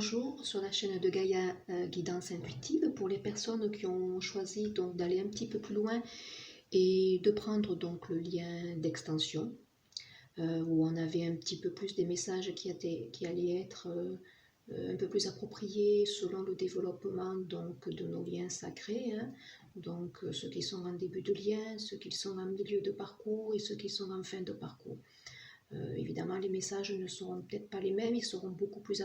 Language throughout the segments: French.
Bonjour sur la chaîne de Gaïa Guidance Intuitive pour les personnes qui ont choisi donc d'aller un petit peu plus loin et de prendre donc le lien d'extension où on avait un petit peu plus des messages qui allaient être un peu plus appropriés selon le développement donc de nos liens sacrés, hein. Donc ceux qui sont en début de lien, ceux qui sont en milieu de parcours et ceux qui sont en fin de parcours. Évidemment, les messages ne seront peut-être pas les mêmes, ils seront beaucoup plus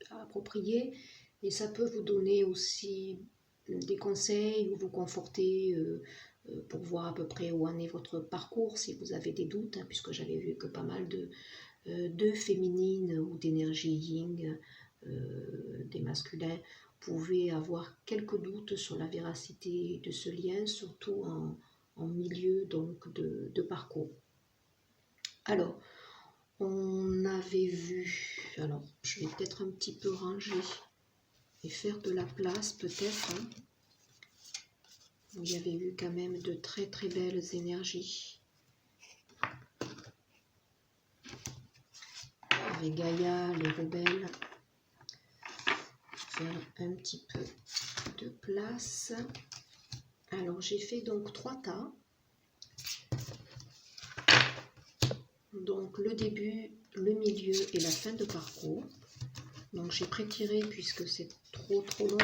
appropriés et ça peut vous donner aussi des conseils ou vous conforter pour voir à peu près où en est votre parcours si vous avez des doutes, hein, puisque j'avais vu que pas mal de féminines ou d'énergie yin, des masculins, pouvaient avoir quelques doutes sur la véracité de ce lien, surtout en milieu donc de parcours. Alors, on avait vu, alors je vais peut-être un petit peu ranger et faire de la place peut-être, hein. Il y avait eu quand même de très très belles énergies. Avec Gaïa, les rebelles, faire un petit peu de place. Alors j'ai fait donc 3 tas. Donc le début, le milieu et la fin de parcours. Donc j'ai prétiré puisque c'est trop long.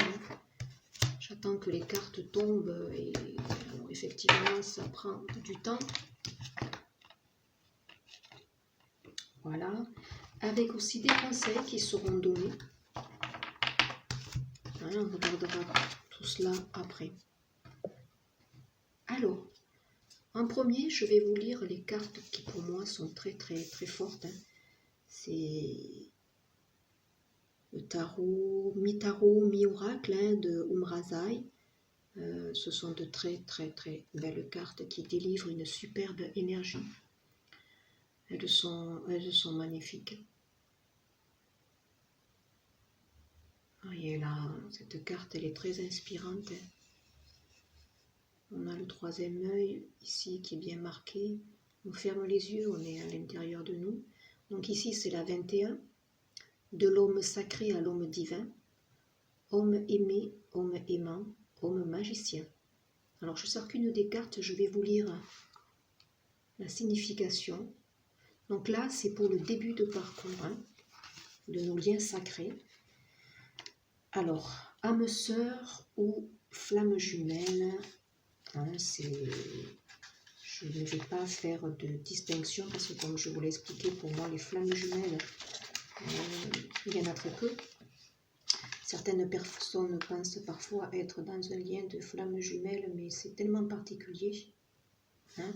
J'attends que les cartes tombent et alors, effectivement ça prend du temps. Voilà. Avec aussi des conseils qui seront donnés. Voilà, on regardera tout cela après. Alors, en premier, je vais vous lire les cartes qui pour moi sont très fortes, hein. C'est le tarot, mi-oracle, hein, de Umrazai. Ce sont de très belles cartes qui délivrent une superbe énergie. Elles sont magnifiques. Voyez là, cette carte, elle est très inspirante. On a le 3e œil ici qui est bien marqué. On ferme les yeux, on est à l'intérieur de nous. Donc ici, c'est la 21. De l'homme sacré à l'homme divin. Homme aimé, homme aimant, homme magicien. Alors, je sors qu'une des cartes, je vais vous lire la signification. Donc là, c'est pour le début de parcours, hein, de nos liens sacrés. Alors, âme sœur ou flamme jumelle, hein, je ne vais pas faire de distinction parce que comme je vous l'ai expliqué, pour moi, les flammes jumelles, il y en a très peu. Certaines personnes pensent parfois être dans un lien de flammes jumelles, mais c'est tellement particulier, hein.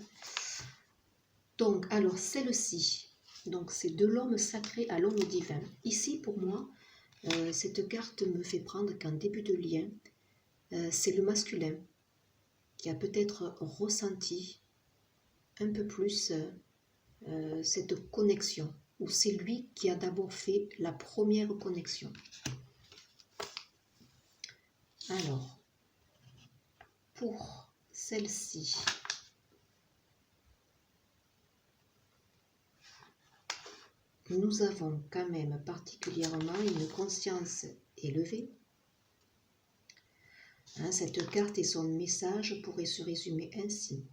Donc, alors, celle-ci, donc c'est de l'homme sacré à l'homme divin. Ici, pour moi, cette carte me fait prendre qu'en début de lien, c'est le masculin qui a peut-être ressenti un peu plus cette connexion, ou c'est lui qui a d'abord fait la première connexion. Alors, pour celle-ci, nous avons quand même particulièrement une conscience élevée. Hein, cette carte et son message pourraient se résumer ainsi.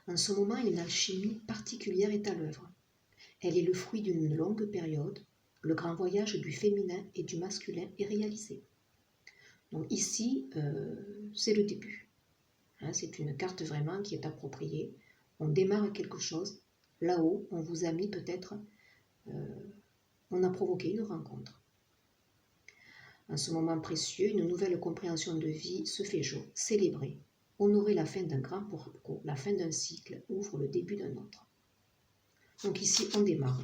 En ce moment, une alchimie particulière est à l'œuvre. Elle est le fruit d'une longue période. Le grand voyage du féminin et du masculin est réalisé. Donc ici, c'est le début. Hein, c'est une carte vraiment qui est appropriée. On démarre quelque chose. Là-haut, on vous a mis peut-être, on a provoqué une rencontre. En ce moment précieux, une nouvelle compréhension de vie se fait jour. Célébrer, honorer la fin d'un grand parcours, la fin d'un cycle, ouvre le début d'un autre. Donc ici, on démarre.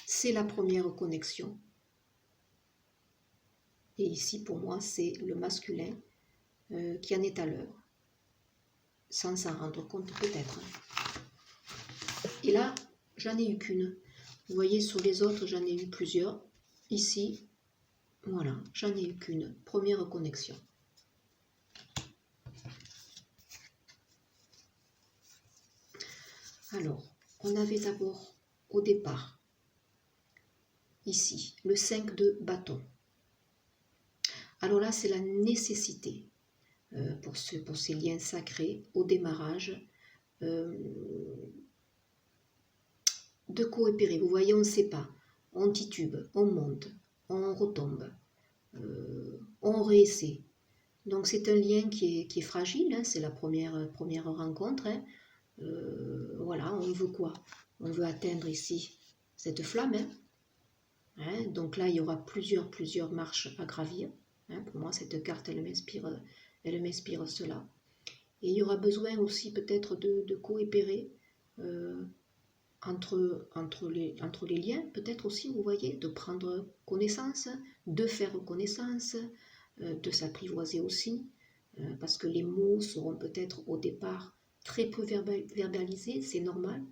C'est la première connexion. Et ici, pour moi, c'est le masculin qui en est à l'œuvre. Sans s'en rendre compte peut-être. Et là, j'en ai eu qu'une. Vous voyez, sur les autres, j'en ai eu plusieurs. Ici, voilà, j'en ai eu qu'une. Première connexion. Alors, on avait d'abord, au départ, ici, le 5 de bâton. Alors là, c'est la nécessité pour ces liens sacrés au démarrage de coopérer. Vous voyez, on ne sait pas. On titube, on monte, on retombe, on réessaie. Donc c'est un lien qui est fragile, hein, c'est la première rencontre. Hein. Voilà, on veut quoi? On veut atteindre ici cette flamme. Hein. Hein, donc là, il y aura plusieurs marches à gravir. Hein. Pour moi, cette carte, elle m'inspire cela. Et il y aura besoin aussi peut-être de coopérer entre les liens, peut-être aussi, vous voyez, de prendre connaissance, de faire connaissance, de s'apprivoiser aussi, parce que les mots seront peut-être au départ très peu verbalisés, c'est normal.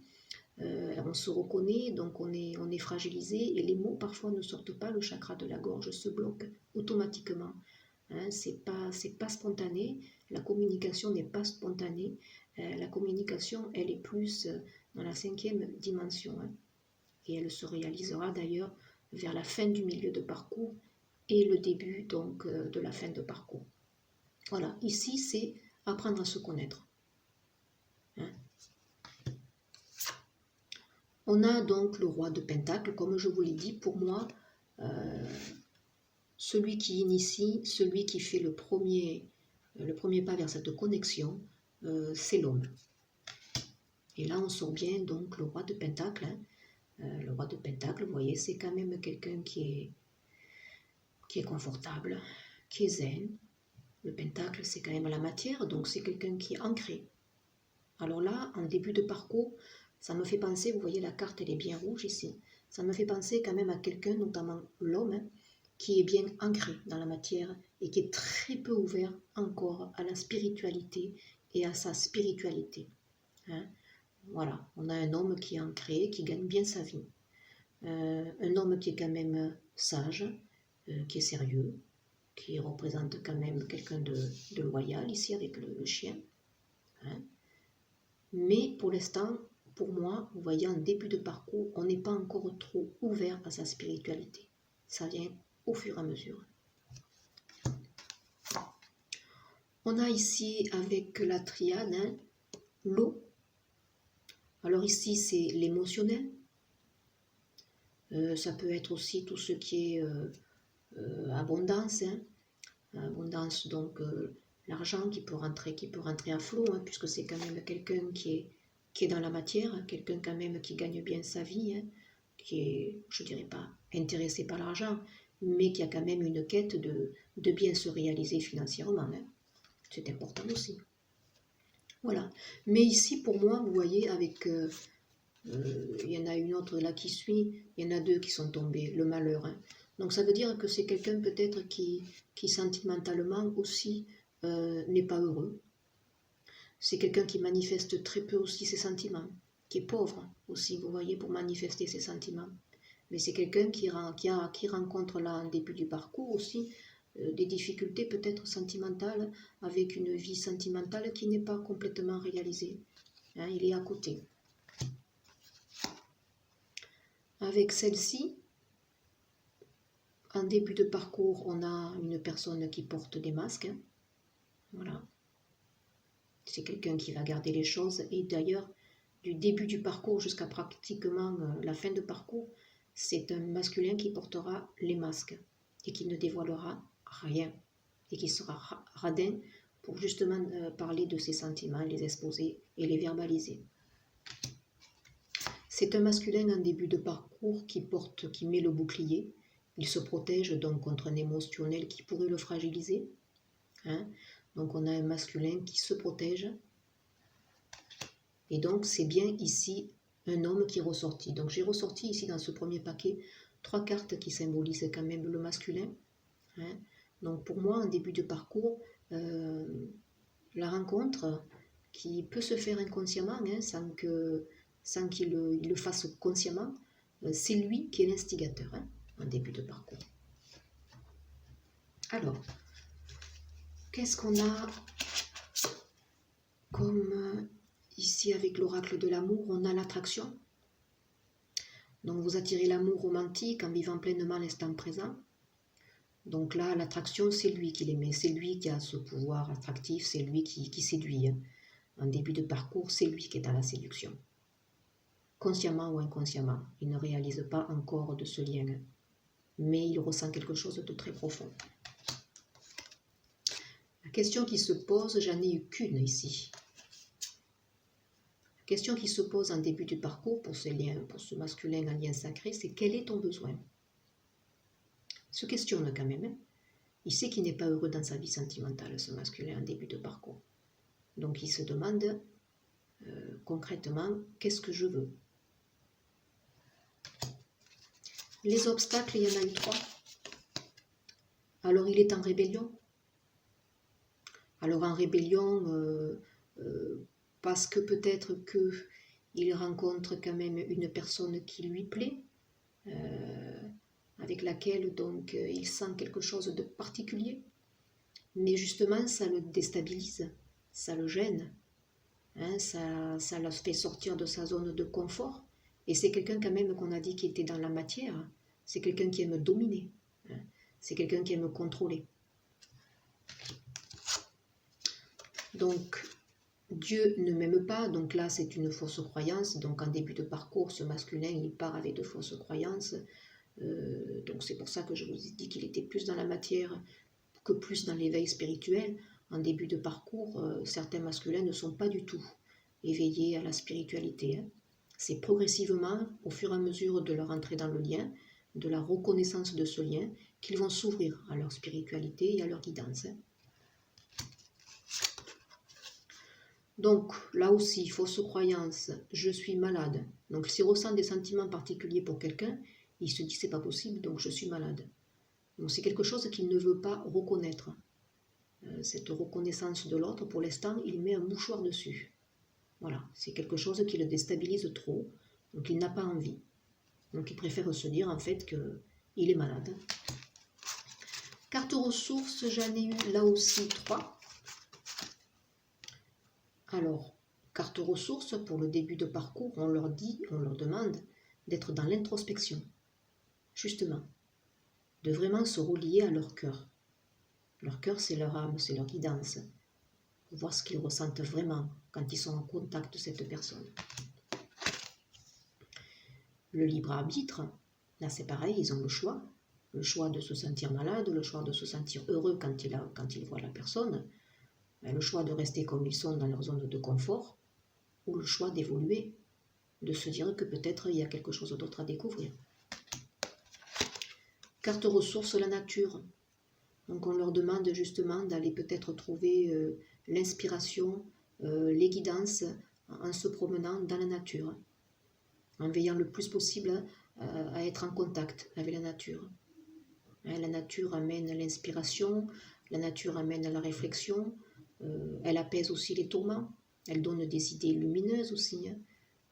On se reconnaît, donc on est fragilisé, et les mots parfois ne sortent pas, le chakra de la gorge se bloque automatiquement. Hein, c'est pas spontané, la communication n'est pas spontanée, la communication, elle est plus dans la 5e dimension, hein, et elle se réalisera d'ailleurs vers la fin du milieu de parcours et le début donc de la fin de parcours. Voilà, ici c'est apprendre à se connaître. Hein. On a donc le roi de Pentacle, comme je vous l'ai dit, pour moi, celui qui initie, celui qui fait le premier pas vers cette connexion, c'est l'homme. Et là, on sort bien donc le roi de Pentacle. Hein. Le roi de Pentacle, vous voyez, c'est quand même quelqu'un qui est confortable, qui est zen. Le Pentacle, c'est quand même la matière, donc c'est quelqu'un qui est ancré. Alors là, en début de parcours, ça me fait penser, vous voyez, la carte, elle est bien rouge ici. Ça me fait penser quand même à quelqu'un, notamment l'homme, hein, qui est bien ancré dans la matière et qui est très peu ouvert encore à la spiritualité et à sa spiritualité. Hein. Voilà, on a un homme qui est ancré, qui gagne bien sa vie. Un homme qui est quand même sage, qui est sérieux, qui représente quand même quelqu'un de loyal ici avec le chien. Hein. Mais pour l'instant, pour moi, vous voyez, en début de parcours, on n'est pas encore trop ouvert à sa spiritualité. Ça vient au fur et à mesure. On a ici avec la triade, hein, l'eau. Alors ici, c'est l'émotionnel. Ça peut être aussi tout ce qui est abondance. Hein. Abondance, donc l'argent qui peut rentrer à flot, hein, puisque c'est quand même quelqu'un qui est dans la matière, hein, quelqu'un quand même qui gagne bien sa vie, hein, qui est, je dirais pas intéressé par l'argent, mais qui a quand même une quête de bien se réaliser financièrement. Hein. C'est important aussi. Voilà. Mais ici, pour moi, vous voyez, avec... il y en a une autre là qui suit, il y en a deux qui sont tombés, le malheur. Hein. Donc ça veut dire que c'est quelqu'un peut-être qui sentimentalement aussi n'est pas heureux. C'est quelqu'un qui manifeste très peu aussi ses sentiments, qui est pauvre aussi, vous voyez, pour manifester ses sentiments. Mais c'est quelqu'un qui rencontre là en début du parcours aussi des difficultés peut-être sentimentales, avec une vie sentimentale qui n'est pas complètement réalisée. Hein, il est à côté. Avec celle-ci, en début de parcours, on a une personne qui porte des masques. Hein. Voilà. C'est quelqu'un qui va garder les choses. Et d'ailleurs, du début du parcours jusqu'à pratiquement la fin de parcours, c'est un masculin qui portera les masques et qui ne dévoilera rien. Et qui sera radin pour justement parler de ses sentiments, les exposer et les verbaliser. C'est un masculin en début de parcours qui met le bouclier. Il se protège donc contre un émotionnel qui pourrait le fragiliser. Hein. Donc on a un masculin qui se protège. Et donc c'est bien ici un homme qui est ressorti. Donc j'ai ressorti ici dans ce premier paquet 3 cartes qui symbolisent quand même le masculin. Hein. Donc pour moi, en début de parcours, la rencontre qui peut se faire inconsciemment, hein, sans qu'il le fasse consciemment, c'est lui qui est l'instigateur, hein, en début de parcours. Alors, qu'est-ce qu'on a comme ici avec l'oracle de l'amour? On a l'attraction. Donc vous attirez l'amour romantique en vivant pleinement l'instant présent. Donc là, l'attraction, c'est lui qui l'aimait, c'est lui qui a ce pouvoir attractif, c'est lui qui séduit. En début de parcours, c'est lui qui est dans la séduction. Consciemment ou inconsciemment, il ne réalise pas encore de ce lien, mais il ressent quelque chose de très profond. La question qui se pose, j'en ai eu qu'une ici. La question qui se pose en début du parcours pour ce lien, pour ce masculin en lien sacré, c'est quel est ton besoin? Il se questionne quand même. Il sait qu'il n'est pas heureux dans sa vie sentimentale, ce masculin en début de parcours. Donc il se demande concrètement, qu'est-ce que je veux? Les obstacles, il y en a eu 3. Alors il est en rébellion. Alors en rébellion, parce que peut-être qu'il rencontre quand même une personne qui lui plaît, avec laquelle donc il sent quelque chose de particulier. Mais justement, ça le déstabilise, ça le gêne, hein, ça le fait sortir de sa zone de confort. Et c'est quelqu'un quand même qu'on a dit qui était dans la matière, c'est quelqu'un qui aime dominer, hein, c'est quelqu'un qui aime contrôler. Donc, Dieu ne m'aime pas, donc là c'est une fausse croyance. Donc en début de parcours, ce masculin, il part avec de fausses croyances. Donc c'est pour ça que je vous ai dit qu'il était plus dans la matière que plus dans l'éveil spirituel. En début de parcours, certains masculins ne sont pas du tout éveillés à la spiritualité. Hein. C'est progressivement, au fur et à mesure de leur entrée dans le lien, de la reconnaissance de ce lien, qu'ils vont s'ouvrir à leur spiritualité et à leur guidance. Hein. Donc, là aussi, fausse croyance, je suis malade. Donc, s'il ressent des sentiments particuliers pour quelqu'un, il se dit c'est pas possible, donc je suis malade. Donc, c'est quelque chose qu'il ne veut pas reconnaître. Cette reconnaissance de l'autre, pour l'instant, il met un mouchoir dessus. Voilà, c'est quelque chose qui le déstabilise trop, donc il n'a pas envie. Donc, il préfère se dire en fait qu'il est malade. Carte ressources, j'en ai eu là aussi 3. Alors, carte ressources, pour le début de parcours, on leur demande d'être dans l'introspection, justement, de vraiment se relier à leur cœur. Leur cœur, c'est leur âme, c'est leur guidance, pour voir ce qu'ils ressentent vraiment quand ils sont en contact de cette personne. Le libre arbitre, là c'est pareil, ils ont le choix de se sentir malade, le choix de se sentir heureux quand ils voient la personne, le choix de rester comme ils sont dans leur zone de confort, ou le choix d'évoluer, de se dire que peut-être il y a quelque chose d'autre à découvrir. Carte ressources, la nature. Donc on leur demande justement d'aller peut-être trouver l'inspiration, les guidances en se promenant dans la nature, en veillant le plus possible à être en contact avec la nature. La nature amène l'inspiration, la nature amène la réflexion, elle apaise aussi les tourments, elle donne des idées lumineuses aussi. Hein.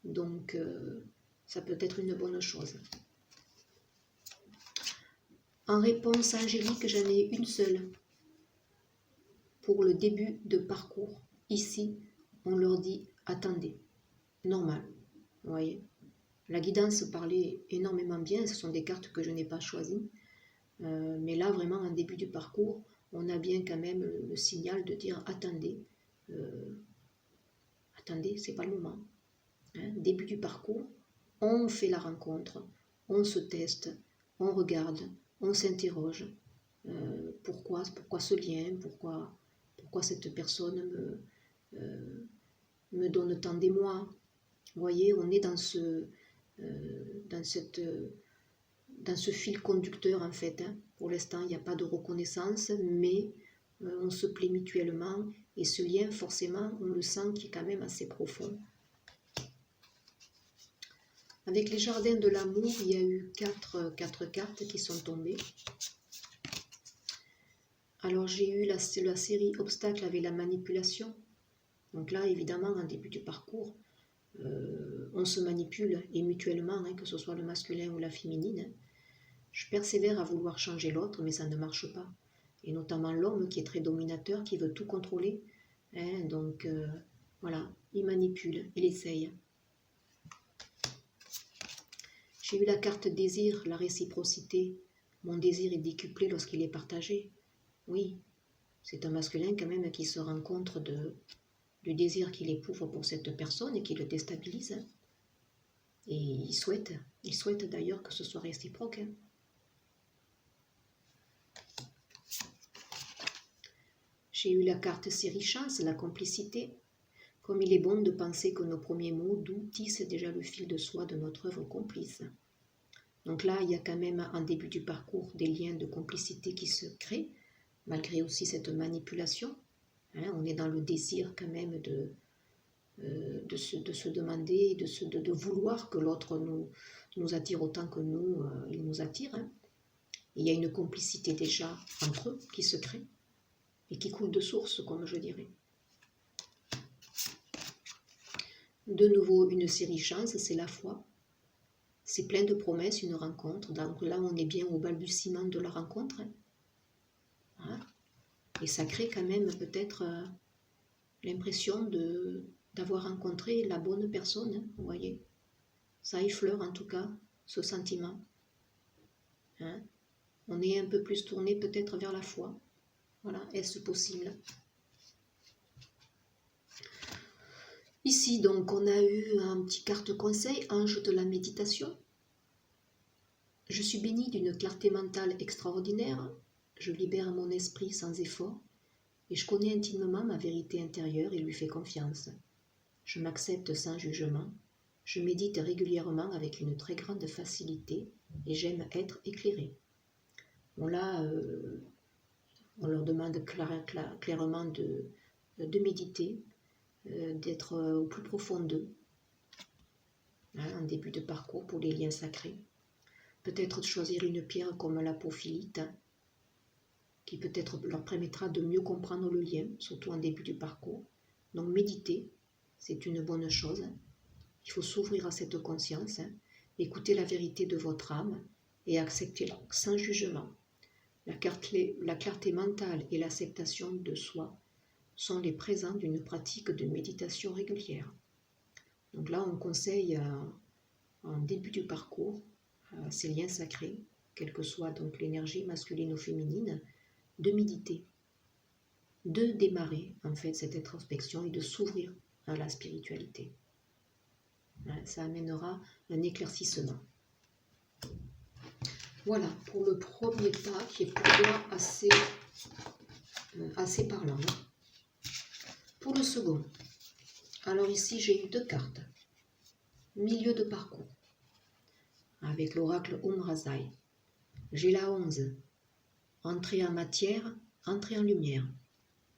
Donc, ça peut être une bonne chose. En réponse angélique, j'en ai une seule. Pour le début de parcours, ici, on leur dit « attendez ». Normal, vous voyez. La guidance parlait énormément bien, ce sont des cartes que je n'ai pas choisies. Mais là, vraiment, en début du parcours, on a bien quand même le signal de dire « attendez, attendez, c'est pas le moment ». Hein, début du parcours, on fait la rencontre, on se teste, on regarde, on s'interroge. Pourquoi ce lien, pourquoi cette personne me donne tant d'émoi. Vous voyez, on est dans ce fil conducteur en fait. Hein. Pour l'instant, il n'y a pas de reconnaissance, mais on se plaît mutuellement et ce lien, forcément, on le sent qui est quand même assez profond. Avec les jardins de l'amour, il y a eu 4 cartes qui sont tombées. Alors j'ai eu la série obstacles avec la manipulation. Donc là, évidemment, en début du parcours, on se manipule et mutuellement, hein, que ce soit le masculin ou la féminine. Je persévère à vouloir changer l'autre, mais ça ne marche pas. Et notamment l'homme qui est très dominateur, qui veut tout contrôler. Hein, donc voilà, il manipule, il essaye. J'ai eu la carte désir, la réciprocité. Mon désir est décuplé lorsqu'il est partagé. Oui, c'est un masculin quand même qui se rend compte du désir qu'il éprouve pour cette personne et qui le déstabilise. Et il souhaite d'ailleurs que ce soit réciproque. J'ai eu la carte série chance, la complicité. Comme il est bon de penser que nos premiers mots doux tissent déjà le fil de soie de notre œuvre complice. Donc là, il y a quand même en début du parcours des liens de complicité qui se créent, malgré aussi cette manipulation. On est dans le désir quand même de se demander, de vouloir que l'autre nous attire autant que nous, il nous attire. Il y a une complicité déjà entre eux qui se crée et qui coule de source, comme je dirais. De nouveau, une série chance, c'est la foi. C'est plein de promesses, une rencontre. Donc là, on est bien au balbutiement de la rencontre. Et ça crée quand même peut-être l'impression d'avoir rencontré la bonne personne, vous voyez. Ça effleure en tout cas ce sentiment. On est un peu plus tourné peut-être vers la foi. Voilà, est-ce possible? Ici, donc, on a eu un petit carte conseil, ange de la méditation. Je suis bénie d'une clarté mentale extraordinaire. Je libère mon esprit sans effort et je connais intimement ma vérité intérieure et lui fais confiance. Je m'accepte sans jugement. Je médite régulièrement avec une très grande facilité et j'aime être éclairé. Bon là, on leur demande clairement de méditer, d'être au plus profond d'eux, en début de parcours pour les liens sacrés. Peut-être de choisir une pierre comme l'apophilite, qui peut-être leur permettra de mieux comprendre le lien, surtout en début du parcours. Donc méditer, c'est une bonne chose. Il faut s'ouvrir à cette conscience, écouter la vérité de votre âme et accepter-la sans jugement. La clarté mentale et l'acceptation de soi sont les présents d'une pratique de méditation régulière. Donc là, on conseille en début du parcours ces liens sacrés, quelle que soit donc l'énergie masculine ou féminine, de méditer, de démarrer en fait cette introspection et de s'ouvrir à la spiritualité. Ça amènera un éclaircissement. Voilà pour le premier pas qui est pour moi assez parlant. Pour le second, alors ici j'ai eu 2 cartes. Milieu de parcours, avec l'oracle Umrazai. J'ai la 11, entrée en matière, entrée en lumière.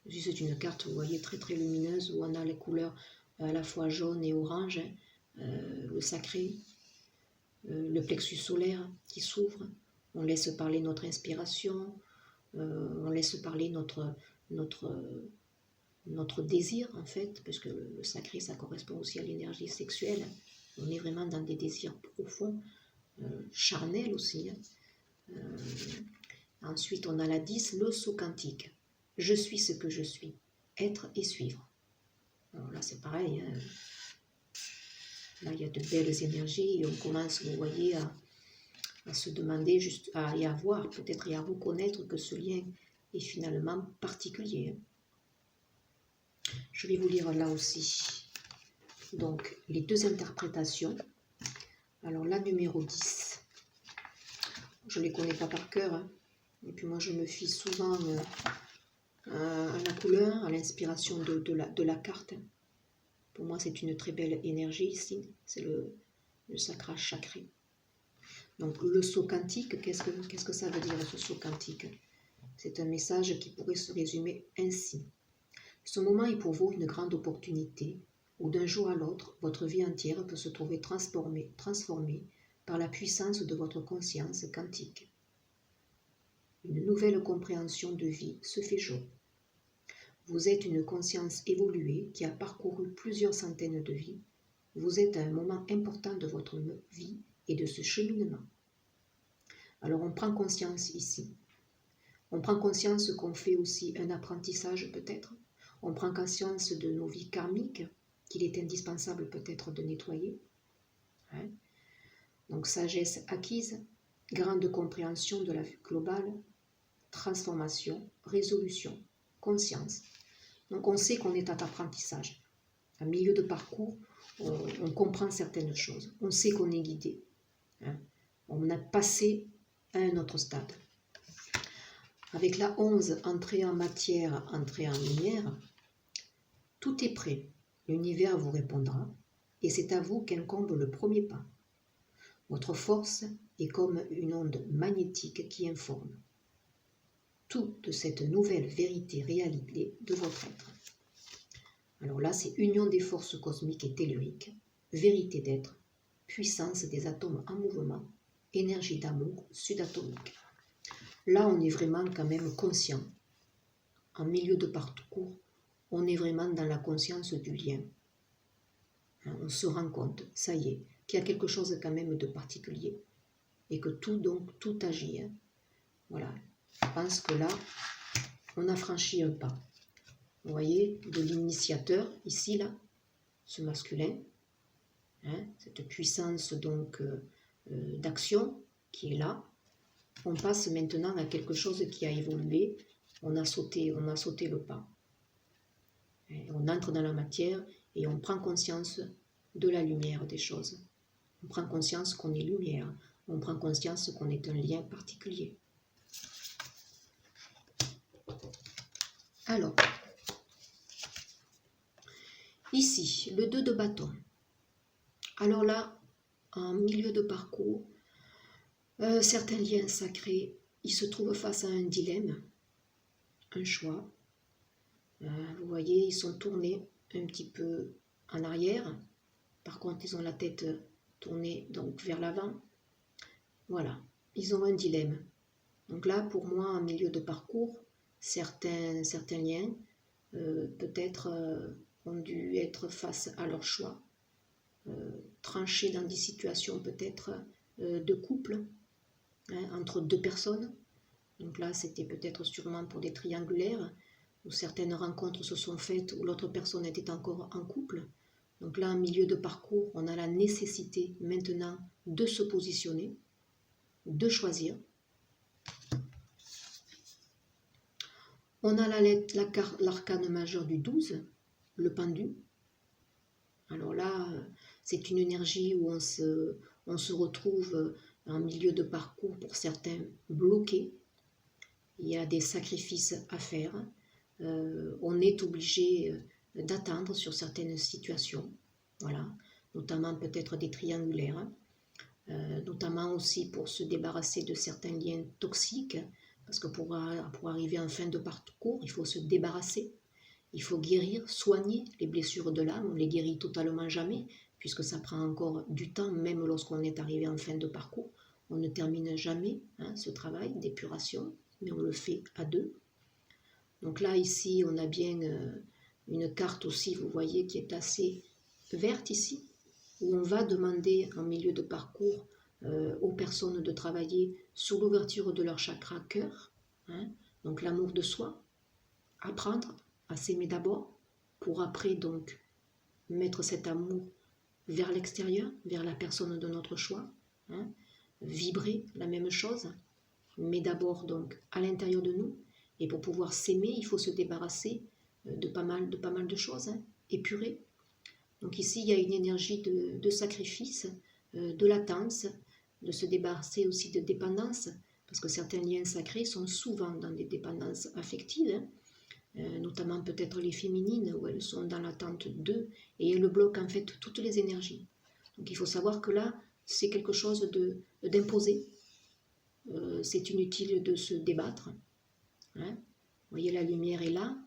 C'est une carte, vous voyez, très très lumineuse, où on a les couleurs à la fois jaune et orange, le sacré, le plexus solaire qui s'ouvre. On laisse parler notre inspiration, on laisse parler notre désir en fait, parce que le sacré ça correspond aussi à l'énergie sexuelle. On est vraiment dans des désirs profonds, charnels aussi. Ensuite on a la 10, le saut quantique. Je suis ce que je suis, être et suivre. Alors là c'est pareil, là il y a de belles énergies et on commence, vous voyez, à se demander, et à voir, peut-être et à reconnaître que ce lien est finalement particulier. Je vais vous lire là aussi donc les 2 interprétations. Alors la numéro 10, je ne les connais pas par cœur, et puis moi je me fie souvent à la couleur, à l'inspiration de la carte. Pour moi c'est une très belle énergie ici, c'est le sacral chakri. Donc le saut quantique, qu'est-ce que ça veut dire ce saut quantique? C'est un message qui pourrait se résumer ainsi. Ce moment est pour vous une grande opportunité où d'un jour à l'autre, votre vie entière peut se trouver transformée par la puissance de votre conscience quantique. Une nouvelle compréhension de vie se fait jour. Vous êtes une conscience évoluée qui a parcouru plusieurs centaines de vies. Vous êtes à un moment important de votre vie et de ce cheminement. Alors on prend conscience ici. On prend conscience qu'on fait aussi un apprentissage peut-être. On prend conscience de nos vies karmiques, qu'il est indispensable peut-être de nettoyer. Donc sagesse acquise, grande compréhension de la vue globale, transformation, résolution, conscience. Donc on sait qu'on est en apprentissage. En milieu de parcours, on comprend certaines choses. On sait qu'on est guidé. Hein. On a passé à un autre stade. Avec la 11, entrée en matière, entrée en lumière, tout est prêt. L'univers vous répondra et c'est à vous qu'incombe le premier pas. Votre force est comme une onde magnétique qui informe tout de cette nouvelle vérité réalité de votre être. Alors là, c'est union des forces cosmiques et telluriques, vérité d'être, puissance des atomes en mouvement, énergie d'amour sud-atomique. Là, on est vraiment quand même conscient. En milieu de parcours, on est vraiment dans la conscience du lien. On se rend compte, ça y est, qu'il y a quelque chose quand même de particulier. Et que tout agit. Voilà. Je pense que là, on a franchi un pas. Vous voyez, de l'initiateur, ici, là, ce masculin, cette puissance donc d'action qui est là. On passe maintenant à quelque chose qui a évolué. On a sauté le pas. Et on entre dans la matière et on prend conscience de la lumière des choses. On prend conscience qu'on est lumière. On prend conscience qu'on est un lien particulier. Alors, ici, le 2 de bâton. Alors là, en milieu de parcours, certains liens sacrés, ils se trouvent face à un dilemme, un choix. Vous voyez, ils sont tournés un petit peu en arrière. Par contre, ils ont la tête tournée donc vers l'avant. Voilà, ils ont un dilemme. Donc là, pour moi, en milieu de parcours, certains liens peut-être ont dû être face à leur choix, tranchés dans des situations peut-être de couple, entre deux personnes. Donc là, c'était peut-être sûrement pour des triangulaires, où certaines rencontres se sont faites, où l'autre personne était encore en couple. Donc là, en milieu de parcours, on a la nécessité maintenant de se positionner, de choisir. On a l'arcane majeur du 12, le pendu. Alors là, c'est une énergie où on se retrouve en milieu de parcours pour certains bloqués. Il y a des sacrifices à faire. On est obligé d'attendre sur certaines situations, voilà, notamment peut-être des triangulaires, notamment aussi pour se débarrasser de certains liens toxiques, parce que pour arriver en fin de parcours, il faut se débarrasser, il faut guérir, soigner les blessures de l'âme. On ne les guérit totalement jamais, puisque ça prend encore du temps, même lorsqu'on est arrivé en fin de parcours. On ne termine jamais ce travail d'épuration, mais on le fait à deux. Donc là, ici, on a bien une carte aussi, vous voyez, qui est assez verte ici, où on va demander en milieu de parcours aux personnes de travailler sur l'ouverture de leur chakra cœur, donc l'amour de soi, apprendre à s'aimer d'abord, pour après donc mettre cet amour vers l'extérieur, vers la personne de notre choix, vibrer la même chose, mais d'abord donc à l'intérieur de nous. Et pour pouvoir s'aimer, il faut se débarrasser de pas mal de choses, épurer. Donc ici, il y a une énergie de sacrifice, de latence, de se débarrasser aussi de dépendance, parce que certains liens sacrés sont souvent dans des dépendances affectives, notamment peut-être les féminines, où elles sont dans l'attente d'eux, et elles bloquent en fait toutes les énergies. Donc il faut savoir que là, c'est quelque chose d'imposé. C'est inutile de se débattre. Vous voyez, la lumière est là.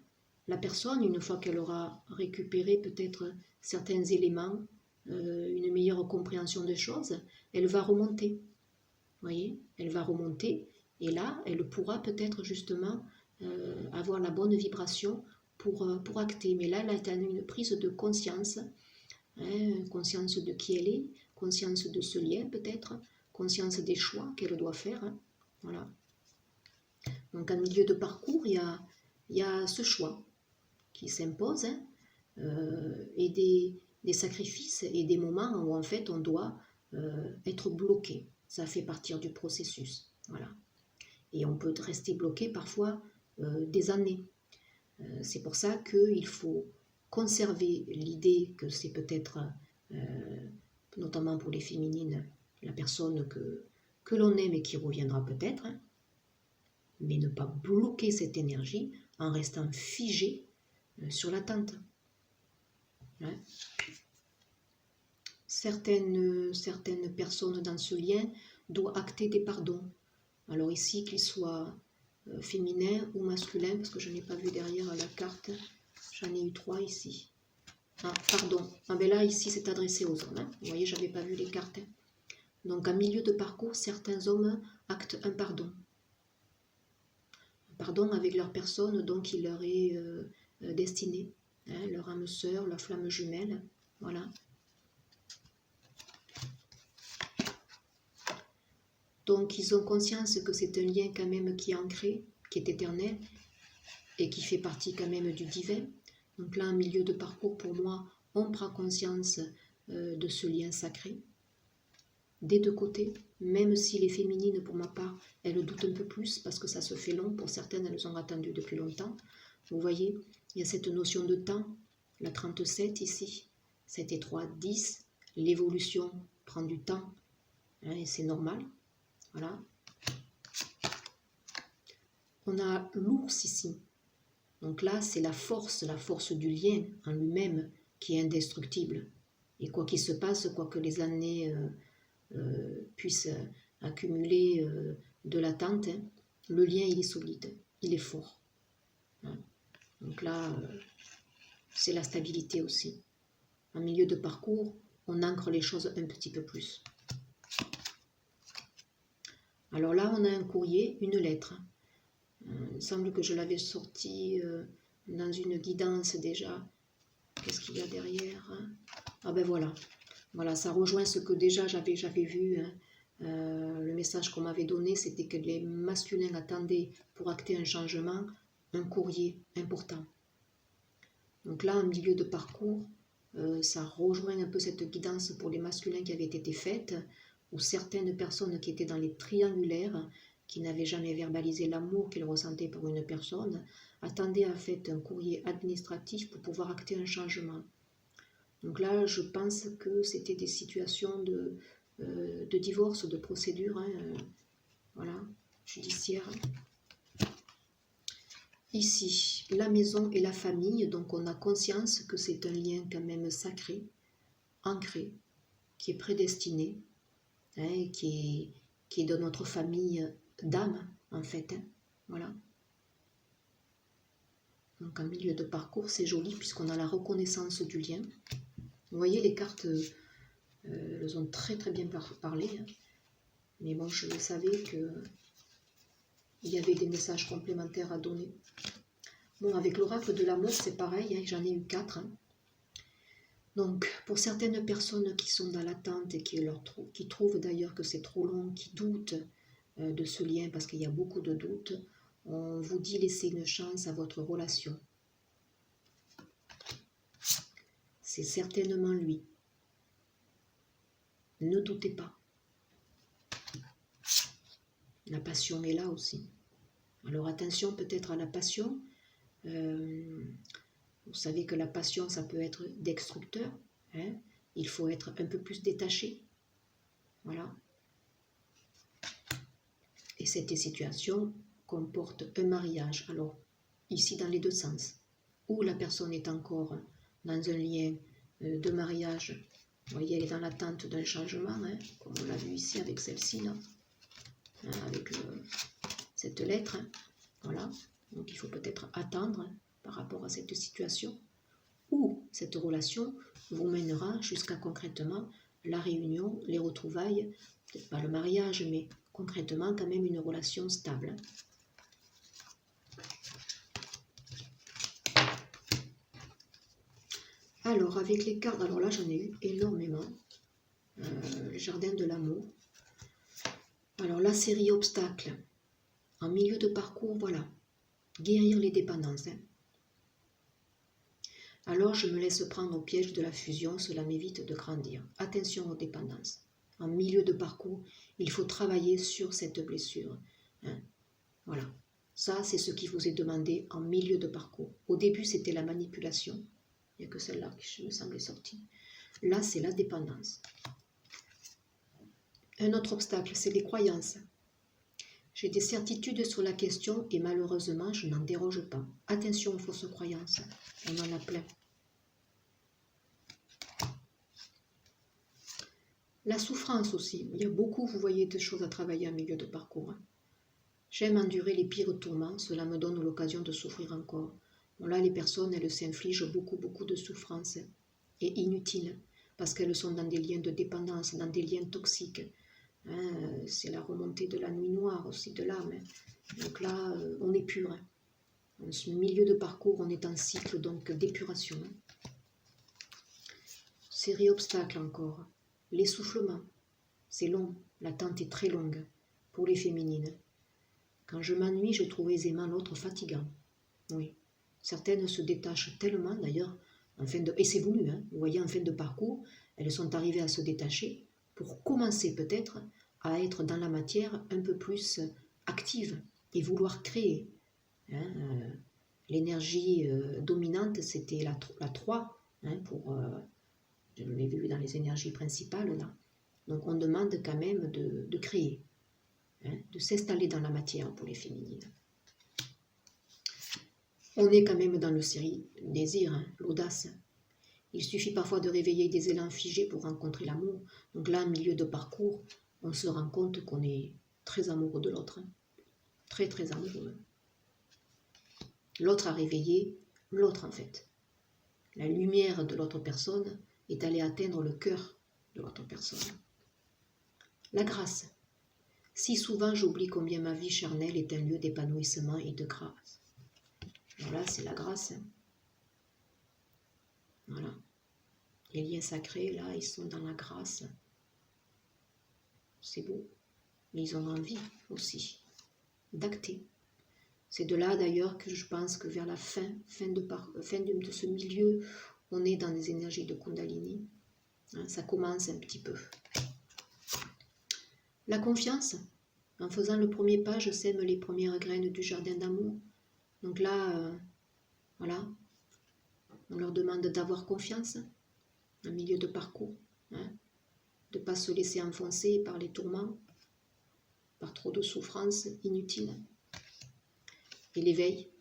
La personne, une fois qu'elle aura récupéré peut-être certains éléments, une meilleure compréhension des choses, elle va remonter. Vous voyez, elle va remonter et là, elle pourra peut-être justement avoir la bonne vibration pour acter. Mais là, elle a une prise de conscience, conscience de qui elle est, conscience de ce lien peut-être, conscience des choix qu'elle doit faire. Voilà. Donc en milieu de parcours, il y a ce choix qui s'impose, et des sacrifices et des moments où en fait on doit être bloqué. Ça fait partie du processus. Voilà. Et on peut rester bloqué parfois des années. C'est pour ça qu'il faut conserver l'idée que c'est peut-être, notamment pour les féminines, la personne que l'on aime et qui reviendra peut-être, hein, mais ne pas bloquer cette énergie en restant figé sur l'attente. Hein. Certaines personnes dans ce lien doivent acter des pardons. Alors ici, qu'ils soient féminins ou masculins, parce que je n'ai pas vu derrière la carte, j'en ai eu 3 ici. Ah, pardon. Ah ben là, ici, c'est adressé aux hommes. Hein. Vous voyez, je n'avais pas vu les cartes. Donc, en milieu de parcours, certains hommes actent un pardon. Un pardon avec leur personne, donc, qui leur est destinée. Hein, leur âme sœur, leur flamme jumelle. Voilà. Donc, ils ont conscience que c'est un lien quand même qui est ancré, qui est éternel, et qui fait partie quand même du divin. Donc là, en milieu de parcours, pour moi, on prend conscience de ce lien sacré. Des deux côtés, même si les féminines, pour ma part, elles doutent un peu plus, parce que ça se fait long. Pour certaines, elles ont attendu depuis longtemps. Vous voyez, il y a cette notion de temps, la 37 ici, 7 et 3, 10. L'évolution prend du temps, hein, et c'est normal. Voilà. On a l'ours ici. Donc là, c'est la force du lien en lui-même qui est indestructible. Et quoi qu'il se passe, quoi que les années puissent accumuler de l'attente, hein, le lien, il est solide, il est fort. Hein. Donc là, c'est la stabilité aussi. En milieu de parcours, on ancre les choses un petit peu plus. Alors là, on a un courrier, une lettre. Il semble que je l'avais sorti dans une guidance déjà. Qu'est-ce qu'il y a derrière? Ah ben voilà. Voilà, ça rejoint ce que déjà j'avais vu. Hein. Le message qu'on m'avait donné, c'était que les masculins attendaient pour acter un changement, un courrier important. Donc là, en milieu de parcours, ça rejoint un peu cette guidance pour les masculins qui avait été faite, où certaines personnes qui étaient dans les triangulaires, qui n'avaient jamais verbalisé l'amour qu'ils ressentaient pour une personne, attendaient en fait un courrier administratif pour pouvoir acter un changement. Donc là, je pense que c'était des situations de divorce, de procédure, hein, voilà, judiciaire. Ici, la maison et la famille, donc on a conscience que c'est un lien quand même sacré, ancré, qui est prédestiné, hein, qui est de notre famille d'âme, en fait. Hein, voilà. Donc en milieu de parcours, c'est joli puisqu'on a la reconnaissance du lien. Vous voyez, les cartes, elles ont très très bien parlé. Hein. Mais bon, je savais qu'il y avait des messages complémentaires à donner. Bon, avec l'oracle de l'amour, c'est pareil, hein, j'en ai eu 4. Hein. Donc, pour certaines personnes qui sont dans l'attente et qui trouvent d'ailleurs que c'est trop long, qui doutent de ce lien parce qu'il y a beaucoup de doutes, on vous dit laissez une chance à votre relation. C'est certainement lui. Ne doutez pas. La passion est là aussi. Alors attention peut-être à la passion. Vous savez que la passion, ça peut être destructeur. Hein. Il faut être un peu plus détaché. Voilà. Et cette situation comporte un mariage. Alors, ici dans les deux sens. Où la personne est encore dans un lien de mariage. Vous voyez, elle est dans l'attente d'un changement, hein, comme on l'a vu ici avec celle-ci, là. Hein, avec cette lettre. Hein. Voilà. Donc, il faut peut-être attendre, hein, par rapport à cette situation. Ou cette relation vous mènera jusqu'à concrètement la réunion, les retrouvailles, peut-être pas le mariage, mais concrètement quand même une relation stable. Alors avec les cartes, alors là j'en ai eu énormément, le jardin de l'amour. Alors la série obstacles, en milieu de parcours, voilà, guérir les dépendances. Hein. Alors je me laisse prendre au piège de la fusion, cela m'évite de grandir. Attention aux dépendances. en milieu de parcours, il faut travailler sur cette blessure. Hein. Voilà. Ça, c'est ce qui vous est demandé en milieu de parcours. Au début, c'était la manipulation. Il n'y a que celle-là qui me semblait sortie. Là, c'est la dépendance. Un autre obstacle, c'est les croyances. J'ai des certitudes sur la question et malheureusement, je n'en déroge pas. Attention aux fausses croyances. On en a plein. La souffrance aussi. Il y a beaucoup, vous voyez, de choses à travailler en milieu de parcours. J'aime endurer les pires tourments. Cela me donne l'occasion de souffrir encore. Bon, là, les personnes, elles s'infligent beaucoup de souffrance. Et inutiles. Parce qu'elles sont dans des liens de dépendance, dans des liens toxiques. Hein, c'est la remontée de la nuit noire aussi de l'âme. Donc là, on est pur. Hein. En ce milieu de parcours, on est en cycle donc d'épuration. Hein. Série obstacles encore. L'essoufflement. C'est long. L'attente est très longue pour les féminines. Quand je m'ennuie, je trouve aisément l'autre fatigant. Oui. Certaines se détachent tellement d'ailleurs, et c'est voulu, hein, vous voyez, en fin de parcours, elles sont arrivées à se détacher pour commencer peut-être à être dans la matière un peu plus active et vouloir créer. Hein, l'énergie dominante, c'était la 3, hein, je l'ai vu dans les énergies principales là. Donc on demande quand même de créer, hein, de s'installer dans la matière pour les féminines. On est quand même dans le désir, hein, l'audace. Il suffit parfois de réveiller des élans figés pour rencontrer l'amour. Donc là, en milieu de parcours, on se rend compte qu'on est très amoureux de l'autre. Hein. Très, très amoureux. L'autre a réveillé l'autre en fait. La lumière de l'autre personne est allée atteindre le cœur de l'autre personne. La grâce. Si souvent j'oublie combien ma vie charnelle est un lieu d'épanouissement et de grâce. Voilà, c'est la grâce. Hein. Voilà. Les liens sacrés, là, ils sont dans la grâce. C'est beau. Mais ils ont envie aussi d'acter. C'est de là d'ailleurs que je pense que vers la fin de ce milieu, on est dans des énergies de Kundalini. Hein, ça commence un petit peu. La confiance. En faisant le premier pas, je sème les premières graines du jardin d'amour. Donc là, voilà, on leur demande d'avoir confiance en milieu de parcours, hein, de ne pas se laisser enfoncer par les tourments, par trop de souffrances inutiles. Et l'éveil,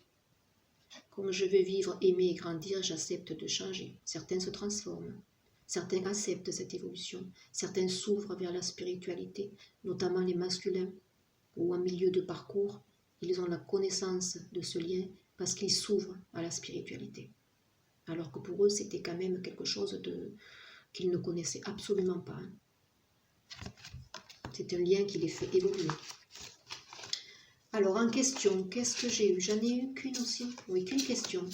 comme je veux vivre, aimer et grandir, j'accepte de changer. Certains se transforment, certains acceptent cette évolution, certains s'ouvrent vers la spiritualité, notamment les masculins, ou en milieu de parcours, ils ont la connaissance de ce lien parce qu'ils s'ouvrent à la spiritualité. Alors que pour eux, c'était quand même quelque chose qu'ils ne connaissaient absolument pas. C'est un lien qui les fait évoluer. Alors, en question, qu'est-ce que j'ai eu? J'en ai eu qu'une aussi. Oui, qu'une question.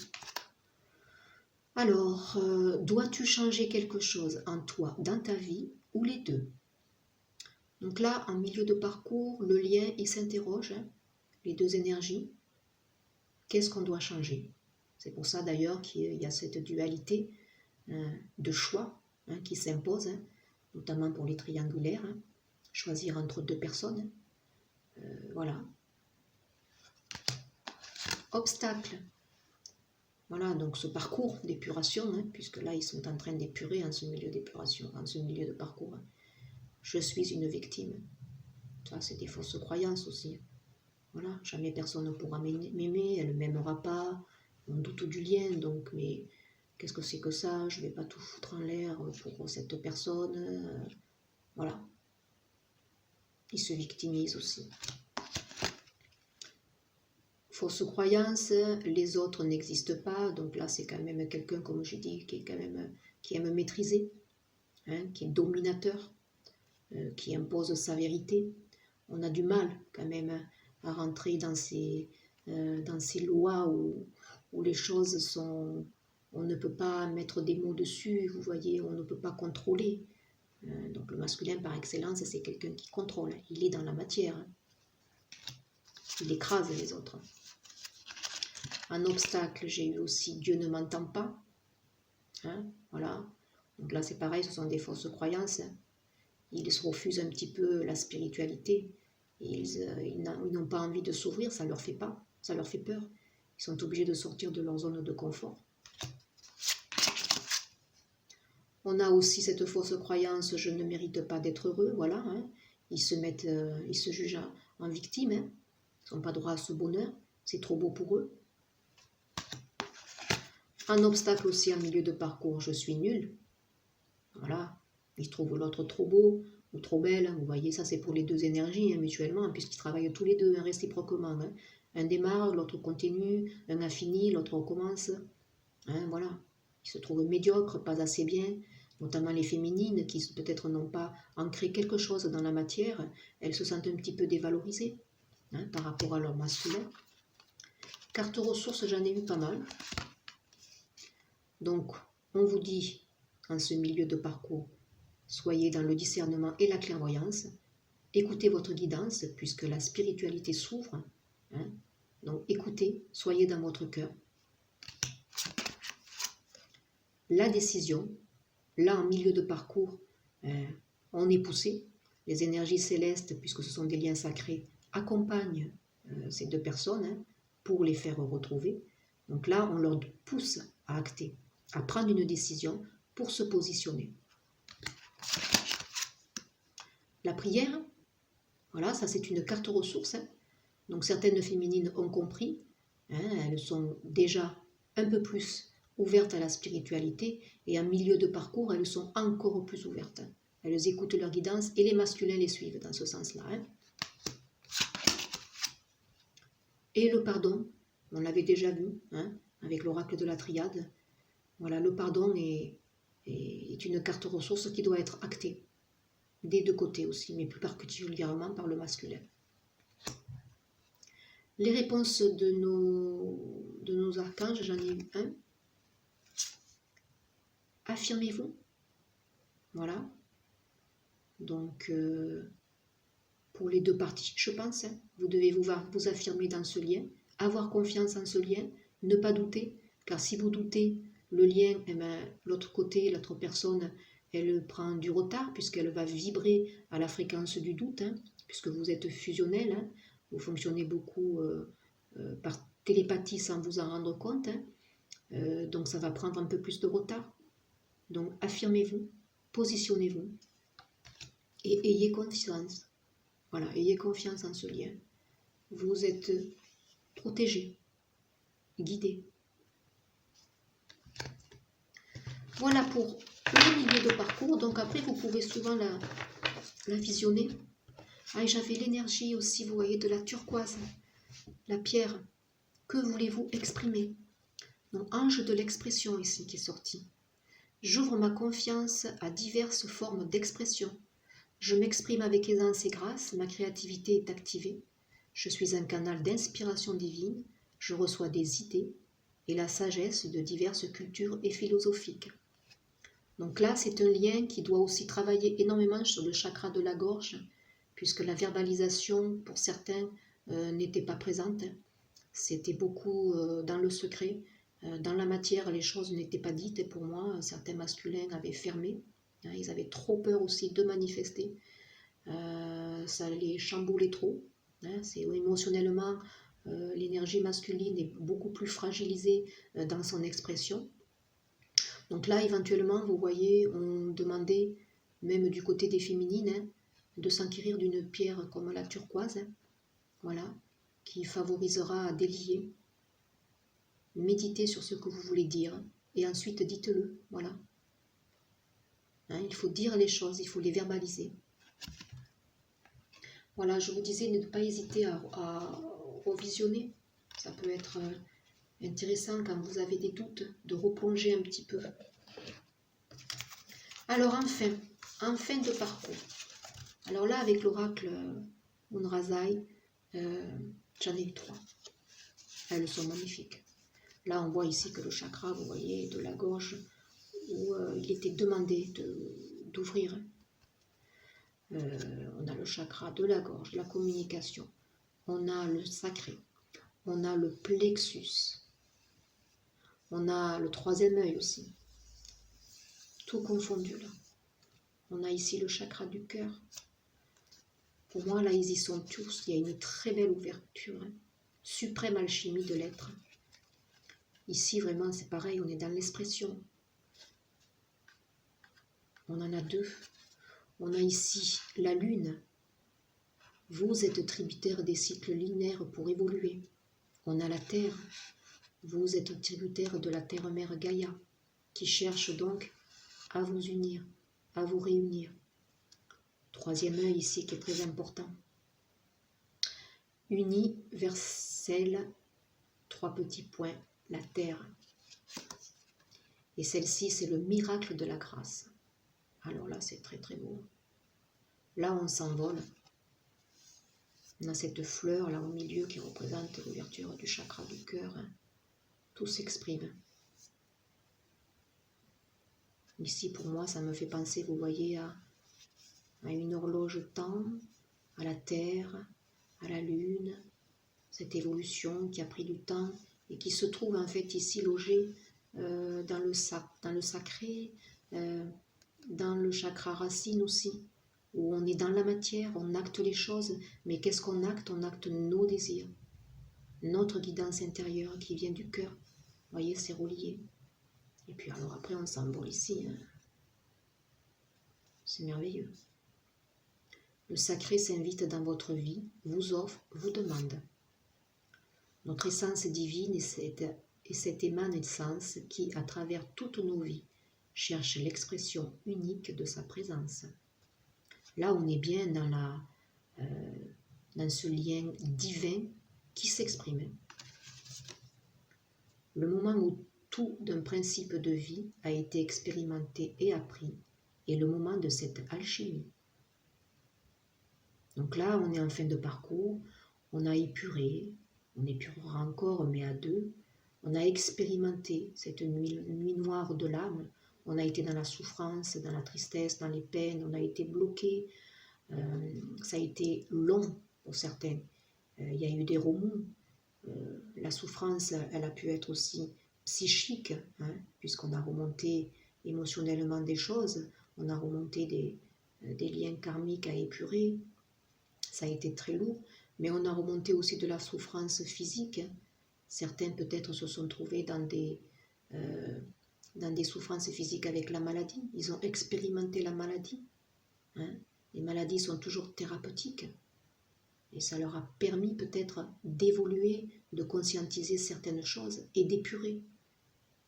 Alors, dois-tu changer quelque chose en toi, dans ta vie, ou les deux? Donc là, en milieu de parcours, le lien, il s'interroge, hein, les deux énergies. Qu'est-ce qu'on doit changer? C'est pour ça d'ailleurs qu'il y a cette dualité de choix hein, qui s'impose, hein, notamment pour les triangulaires, hein, choisir entre deux personnes. Voilà. Obstacle. Voilà, donc ce parcours d'épuration, hein, puisque là ils sont en train d'épurer en ce milieu d'épuration, en ce milieu de parcours. Hein. Je suis une victime. Ça, c'est des fausses croyances aussi. Voilà, jamais personne ne pourra m'aimer, elle ne m'aimera pas, on doute du lien, donc, mais qu'est-ce que c'est que ça? Je ne vais pas tout foutre en l'air pour cette personne. Voilà. Ils se victimisent aussi. Fausse croyance, les autres n'existent pas, donc là c'est quand même quelqu'un, comme je dis, qui aime maîtriser, hein, qui est dominateur, qui impose sa vérité. On a du mal quand même à rentrer dans ces lois où les choses sont... On ne peut pas mettre des mots dessus, vous voyez, on ne peut pas contrôler. Donc le masculin par excellence, c'est quelqu'un qui contrôle, il est dans la matière. Hein. Il écrase les autres. En obstacle, j'ai eu aussi Dieu ne m'entend pas. Hein, voilà. Donc là, c'est pareil, ce sont des fausses croyances. ils se refusent un petit peu la spiritualité. Ils n'ont pas envie de s'ouvrir, ça leur fait pas, ça leur fait peur. Ils sont obligés de sortir de leur zone de confort. On a aussi cette fausse croyance, je ne mérite pas d'être heureux, voilà. Hein. Ils se jugent en victime, hein. Ils n'ont pas droit à ce bonheur, c'est trop beau pour eux. Un obstacle aussi en milieu de parcours, je suis nul. Voilà, ils trouvent l'autre trop beau ou trop belle. Vous voyez, ça c'est pour les deux énergies, hein, mutuellement, puisqu'ils travaillent tous les deux, hein, réciproquement. Hein. Un démarre, l'autre continue, un a fini, l'autre recommence. Hein, voilà, ils se trouvent médiocres, pas assez bien, notamment les féminines qui peut-être n'ont pas ancré quelque chose dans la matière, elles se sentent un petit peu dévalorisées, hein, par rapport à leur masculin. Carte ressources, j'en ai eu pas mal. Donc, on vous dit, en ce milieu de parcours, soyez dans le discernement et la clairvoyance, écoutez votre guidance, puisque la spiritualité s'ouvre. Hein, donc, écoutez, soyez dans votre cœur. La décision, là, en milieu de parcours, on est poussé. Les énergies célestes, puisque ce sont des liens sacrés, accompagnent ces deux personnes, hein, pour les faire retrouver. Donc là, on leur pousse à acter, à prendre une décision pour se positionner. La prière, voilà, ça c'est une carte ressource. Hein. Donc certaines féminines ont compris, hein, elles sont déjà un peu plus ouvertes à la spiritualité, et en milieu de parcours, elles sont encore plus ouvertes. Elles écoutent leur guidance et les masculins les suivent dans ce sens-là. Hein. Et le pardon, on l'avait déjà vu, hein, avec l'oracle de la triade. Voilà, le pardon est une carte ressource qui doit être actée, des deux côtés aussi, mais plus particulièrement par le masculin. Les réponses de nos archanges, j'en ai eu un. Affirmez-vous. Voilà. Donc, pour les deux parties, je pense, hein, vous devez vous affirmer dans ce lien, avoir confiance en ce lien, ne pas douter, car si vous doutez, le lien, eh ben, l'autre côté, l'autre personne, elle prend du retard, puisqu'elle va vibrer à la fréquence du doute, hein, puisque vous êtes fusionnel, hein, vous fonctionnez beaucoup par télépathie sans vous en rendre compte, hein, donc ça va prendre un peu plus de retard. Donc affirmez-vous, positionnez-vous et ayez confiance. Voilà, ayez confiance en ce lien. Vous êtes protégé, guidé. Voilà pour le milieu de parcours. Donc après, vous pouvez souvent la visionner. Ah, et j'avais l'énergie aussi, vous voyez, de la turquoise, la pierre. Que voulez-vous exprimer? Donc ange de l'expression ici qui est sorti. J'ouvre ma confiance à diverses formes d'expression. Je m'exprime avec aisance et grâce, ma créativité est activée. Je suis un canal d'inspiration divine, je reçois des idées et la sagesse de diverses cultures et philosophiques. Donc là, c'est un lien qui doit aussi travailler énormément sur le chakra de la gorge, puisque la verbalisation, pour certains, n'était pas présente. C'était beaucoup dans le secret. Dans la matière, les choses n'étaient pas dites, et pour moi, certains masculins avaient fermé. Ils avaient trop peur aussi de manifester. Ça les chamboulait trop. C'est émotionnellement, l'énergie masculine est beaucoup plus fragilisée dans son expression. Donc là, éventuellement, vous voyez, on demandait, même du côté des féminines, hein, de s'enquérir d'une pierre comme la turquoise, hein, voilà, qui favorisera à délier. Méditez sur ce que vous voulez dire et ensuite dites-le, voilà. Hein, il faut dire les choses, il faut les verbaliser. Voilà, je vous disais, ne pas hésiter à revisionner. Ça peut être intéressant quand vous avez des doutes, de replonger un petit peu. Alors en fin de parcours. Alors là, avec l'oracle Munrazai, j'en ai eu 3. Elles sont magnifiques. Là, on voit ici que le chakra, vous voyez, de la gorge, où il était demandé d'ouvrir. On a le chakra de la gorge, la communication. On a le sacré. On a le plexus. On a le 3e œil aussi. Tout confondu là. On a ici le chakra du cœur. Pour moi, là, ils y sont tous. Il y a une très belle ouverture. Hein. Suprême alchimie de l'être. Ici, vraiment, c'est pareil, on est dans l'expression. On en a deux. On a ici la lune. Vous êtes tributaire des cycles linéaires pour évoluer. On a la terre. Vous êtes tributaire de la terre-mère Gaïa, qui cherche donc à vous unir, à vous réunir. Troisième œil ici qui est très important. Universel, 3 petits points, la terre. Et celle-ci, c'est le miracle de la grâce. Alors là, c'est très très beau. Là, on s'envole. On a cette fleur là au milieu qui représente l'ouverture du chakra du cœur. Tout s'exprime. Ici, pour moi, ça me fait penser, vous voyez, à une horloge temps, à la terre, à la lune, cette évolution qui a pris du temps et qui se trouve en fait ici logée dans le sacré, dans le chakra racine aussi, où on est dans la matière, on acte les choses, mais qu'est-ce qu'on acte? On acte nos désirs, notre guidance intérieure qui vient du cœur. Vous voyez, c'est relié. Et puis alors après, on s'envole ici. Hein. C'est merveilleux. Le sacré s'invite dans votre vie, vous offre, vous demande. Notre essence divine est cette émanescence qui, à travers toutes nos vies, cherche l'expression unique de sa présence. Là, on est bien dans ce lien divin qui s'exprime. Le moment où tout d'un principe de vie a été expérimenté et appris est le moment de cette alchimie. Donc là, on est en fin de parcours, on a épuré, on épurera encore, mais à deux. On a expérimenté cette nuit noire de l'âme. On a été dans la souffrance, dans la tristesse, dans les peines, on a été bloqué. Ça a été long pour certains. Il y a eu des remous. La souffrance, elle a pu être aussi psychique, hein, puisqu'on a remonté émotionnellement des choses, on a remonté des liens karmiques à épurer. Ça a été très lourd, mais on a remonté aussi de la souffrance physique. Certains peut-être se sont trouvés dans des souffrances physiques avec la maladie. Ils ont expérimenté la maladie. Hein. Les maladies sont toujours thérapeutiques. Et ça leur a permis peut-être d'évoluer, de conscientiser certaines choses et d'épurer.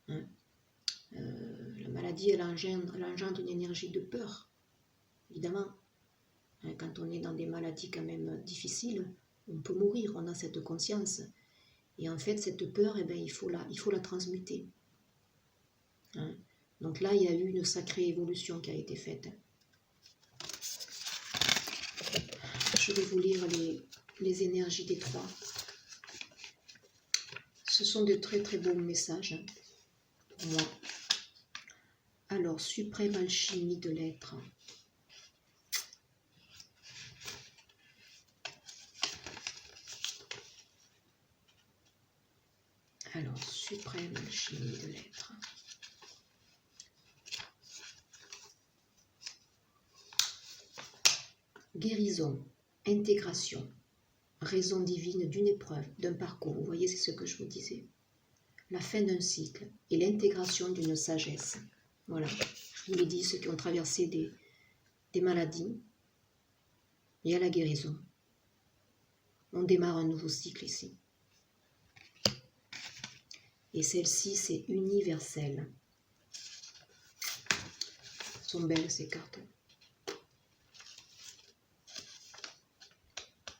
Hein. La maladie, elle engendre une énergie de peur, évidemment. Quand on est dans des maladies quand même difficiles, on peut mourir, on a cette conscience. Et en fait, cette peur, eh bien, il faut la transmuter. Hein. Donc là, il y a eu une sacrée évolution qui a été faite. Je vais vous lire les énergies des trois. Ce sont de très très beaux messages pour moi. Alors, suprême alchimie de l'être. Alors, suprême alchimie de l'être. Guérison, intégration, raison divine d'une épreuve, d'un parcours. Vous voyez, c'est ce que je vous disais. La fin d'un cycle et l'intégration d'une sagesse. Voilà, je vous l'ai dit, ceux qui ont traversé des maladies, il y a la guérison. On démarre un nouveau cycle ici. Et celle-ci, c'est universel. Elles sont belles ces cartes.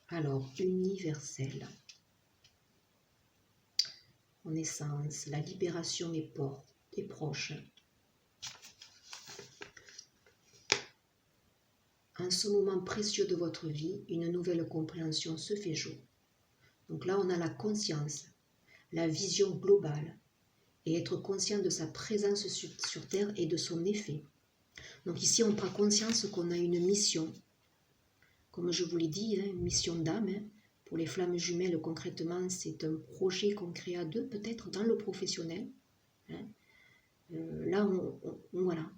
Alors, universel. En essence, la libération est proche. En ce moment précieux de votre vie, une nouvelle compréhension se fait jour. Donc là, on a la conscience, la vision globale, et être conscient de sa présence sur Terre et de son effet. Donc ici, on prend conscience qu'on a une mission, comme je vous l'ai dit, hein, une mission d'âme. Hein. Pour les flammes jumelles, concrètement, c'est un projet qu'on crée à deux, peut-être dans le professionnel. Hein. Là, voilà.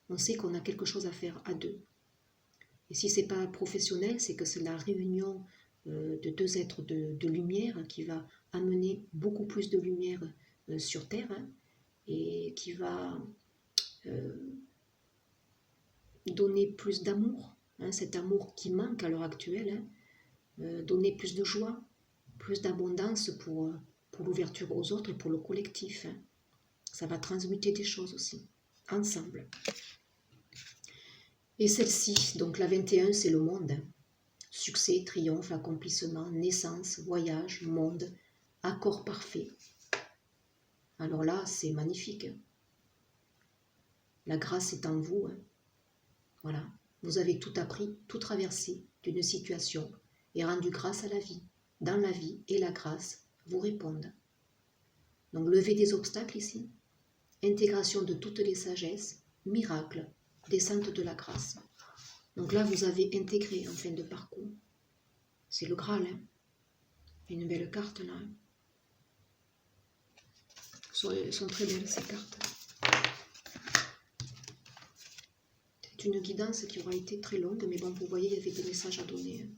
on sait qu'on a quelque chose à faire à deux. Et si ce n'est pas professionnel, c'est que c'est la réunion de deux êtres de lumière qui va amener beaucoup plus de lumière sur Terre, hein, et qui va donner plus d'amour, hein, cet amour qui manque à l'heure actuelle, hein, donner plus de joie, plus d'abondance pour l'ouverture aux autres et pour le collectif. Hein. Ça va transmuter des choses aussi, ensemble. Et celle-ci, donc la 21, c'est le monde. Succès, triomphe, accomplissement, naissance, voyage, monde, accord parfait. Alors là, c'est magnifique. La grâce est en vous. Hein. Voilà. Vous avez tout appris, tout traversé d'une situation et rendu grâce à la vie. Dans la vie et la grâce vous répondent. Donc lever des obstacles ici, intégration de toutes les sagesses, miracle, descente de la grâce. Donc là, vous avez intégré en fin de parcours. C'est le Graal. Hein. Une belle carte là. Elles sont très belles ces cartes. C'est une guidance qui aura été très longue, mais bon, vous voyez, il y avait des messages à donner. Hein.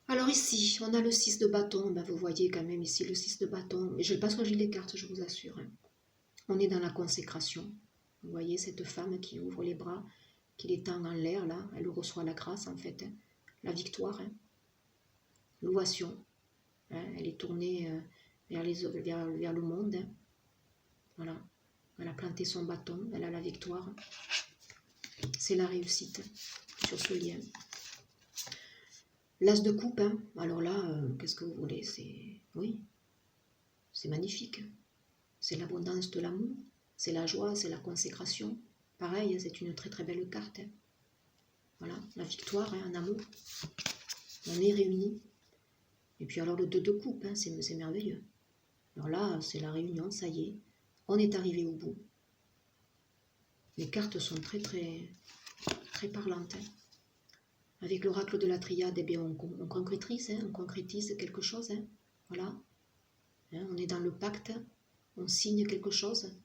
Alors ici, on a le 6 de bâton. Ben, vous voyez quand même ici le 6 de bâton. Mais je ne vais pas choisir les cartes, je vous assure. Hein. On est dans la consécration. Vous voyez cette femme qui ouvre les bras, qui les tend en l'air, là. Elle reçoit la grâce, en fait. Hein. La victoire. Hein. L'ovation. Hein. Elle est tournée vers le monde. Hein. Voilà. Elle a planté son bâton. Elle a la victoire. C'est la réussite sur ce lien. L'as de coupe, hein. Alors là, qu'est-ce que vous voulez? Oui, c'est magnifique. C'est l'abondance de l'amour, c'est la joie, c'est la consécration. Pareil, c'est une très très belle carte. Hein. Voilà, la victoire, hein, en amour. On est réunis. Et puis alors le 2 de coupe, hein, c'est merveilleux. Alors là, c'est la réunion, ça y est. On est arrivé au bout. Les cartes sont très très très parlantes. Hein. Avec l'oracle de la triade, eh bien, on concrétise, hein, on concrétise quelque chose. Hein. Voilà. Hein, on est dans le pacte, on signe quelque chose.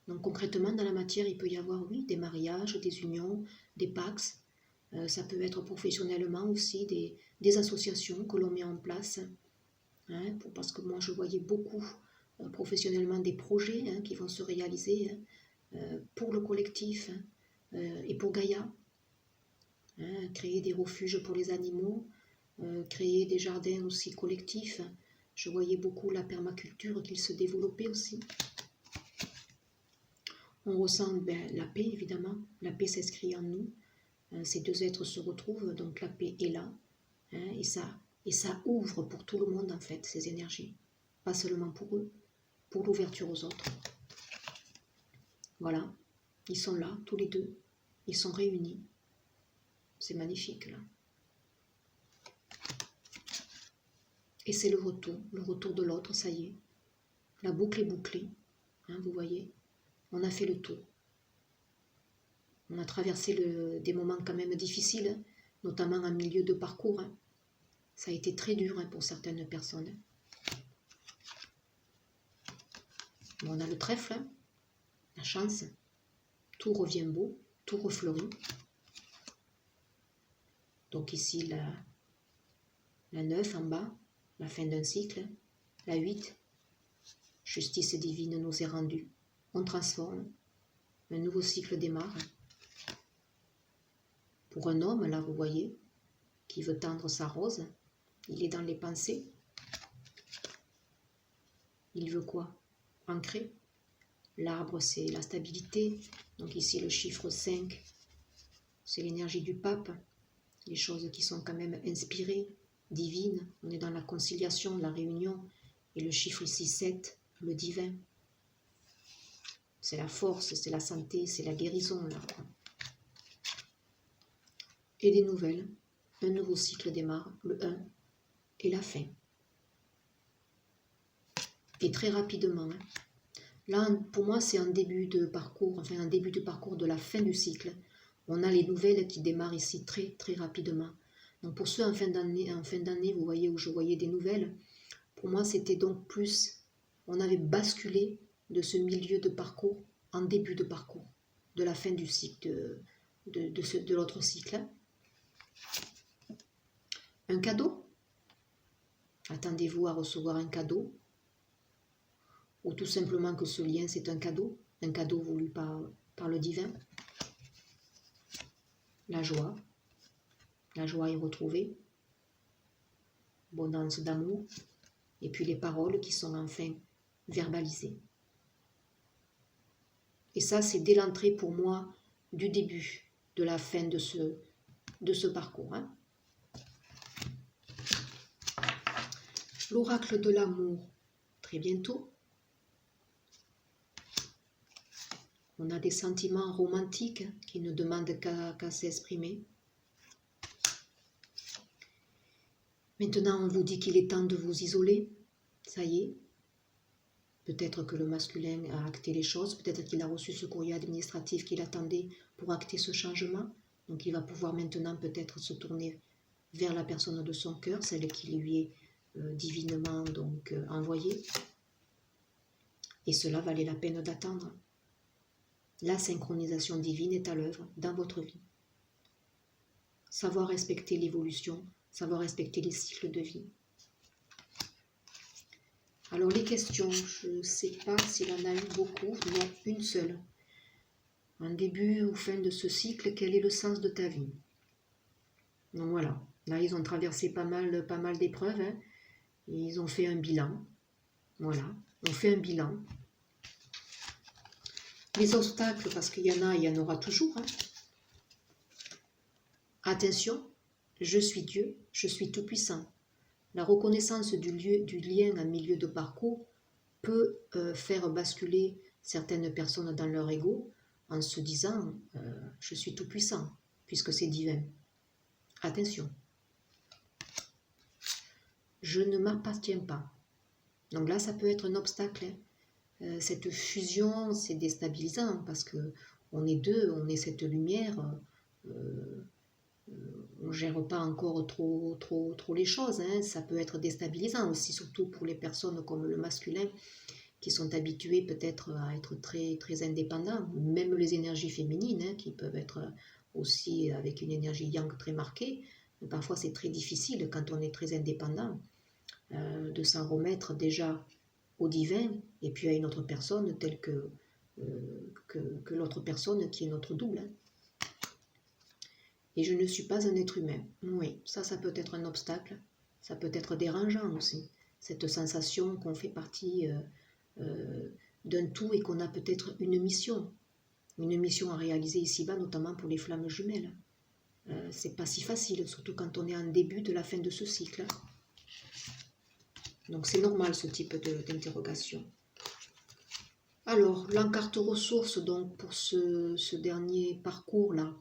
Donc concrètement, dans la matière, il peut y avoir, oui, des mariages, des unions, des pactes. Ça peut être professionnellement aussi des associations que l'on met en place. Hein, parce que moi, je voyais beaucoup professionnellement des projets hein, qui vont se réaliser pour le collectif et pour Gaïa. Hein, créer des refuges pour les animaux, créer des jardins aussi collectifs. Je voyais beaucoup la permaculture qui se développait aussi. On ressent la paix, évidemment. La paix s'inscrit en nous. Ces deux êtres se retrouvent, donc la paix est là. Hein, et ça ouvre pour tout le monde, en fait, ces énergies. Pas seulement pour eux, pour l'ouverture aux autres. Voilà. Ils sont là, tous les deux. Ils sont réunis. C'est magnifique, là. Et c'est le retour de l'autre, ça y est. La boucle est bouclée, hein, vous voyez. On a fait le tour. On a traversé des moments quand même difficiles, notamment en milieu de parcours. Hein. Ça a été très dur hein, pour certaines personnes. Bon, on a le trèfle, hein, la chance. Tout revient beau, tout refleurit. Donc ici, la 9 en bas, la fin d'un cycle. La 8, justice divine nous est rendue. On transforme. Un nouveau cycle démarre. Pour un homme, là, vous voyez, qui veut tendre sa rose, il est dans les pensées. Il veut quoi? Ancrer. L'arbre, c'est la stabilité. Donc ici, le chiffre 5, c'est l'énergie du pape. Les choses qui sont quand même inspirées, divines. On est dans la conciliation, la réunion. Et le chiffre ici, 7, le divin. C'est la force, c'est la santé, c'est la guérison, là. Et des nouvelles. Un nouveau cycle démarre, le 1 et la fin. Et très rapidement. Hein. Là, pour moi, c'est un début de parcours, enfin un début de parcours de la fin du cycle. On a les nouvelles qui démarrent ici très très rapidement. Donc pour ceux en fin d'année, vous voyez où je voyais des nouvelles, pour moi c'était donc plus, on avait basculé de ce milieu de parcours en début de parcours. de la fin du cycle, de l'autre cycle. Hein. Un cadeau? Attendez-vous à recevoir un cadeau? Ou tout simplement que ce lien, c'est un cadeau voulu par le divin. La joie est retrouvée, abondance d'amour, et puis les paroles qui sont enfin verbalisées. Et ça, c'est dès l'entrée pour moi du début de la fin de ce parcours. Hein. L'oracle de l'amour, très bientôt. On a des sentiments romantiques qui ne demandent qu'à s'exprimer. Maintenant, on vous dit qu'il est temps de vous isoler. Ça y est. Peut-être que le masculin a acté les choses. Peut-être qu'il a reçu ce courrier administratif qu'il attendait pour acter ce changement. Donc, il va pouvoir maintenant peut-être se tourner vers la personne de son cœur, celle qui lui est divinement envoyée. Et cela valait la peine d'attendre. La synchronisation divine est à l'œuvre dans votre vie. Savoir respecter l'évolution, savoir respecter les cycles de vie. Alors les questions, je ne sais pas s'il en a eu beaucoup, non, une seule. En début ou fin de ce cycle, quel est le sens de ta vie? Donc voilà, là ils ont traversé pas mal d'épreuves, hein. Ils ont fait un bilan. Voilà, on fait un bilan. Les obstacles, parce qu'il y en aura toujours. Hein. Attention, je suis Dieu, je suis tout-puissant. La reconnaissance du lien en milieu de parcours peut faire basculer certaines personnes dans leur ego en se disant je suis tout-puissant, puisque c'est divin. Attention, je ne m'appartiens pas. Donc là, ça peut être un obstacle. Hein. Cette fusion, c'est déstabilisant parce que on est deux, on est cette lumière. On ne gère pas encore trop les choses. Hein. Ça peut être déstabilisant aussi, surtout pour les personnes comme le masculin qui sont habitués peut-être à être très indépendants, même les énergies féminines hein, qui peuvent être aussi avec une énergie yang très marquée. Mais parfois c'est très difficile quand on est très indépendant de s'en remettre déjà au divin et puis à une autre personne telle que l'autre personne qui est notre double. Hein. Et je ne suis pas un être humain. Oui, ça peut être un obstacle. Ça peut être dérangeant aussi. Cette sensation qu'on fait partie d'un tout et qu'on a peut-être une mission. Une mission à réaliser ici-bas, notamment pour les flammes jumelles. C'est pas si facile, surtout quand on est en début de la fin de ce cycle. Donc c'est normal ce type d'interrogation. Alors, l'encarte ressources, donc pour ce dernier parcours-là,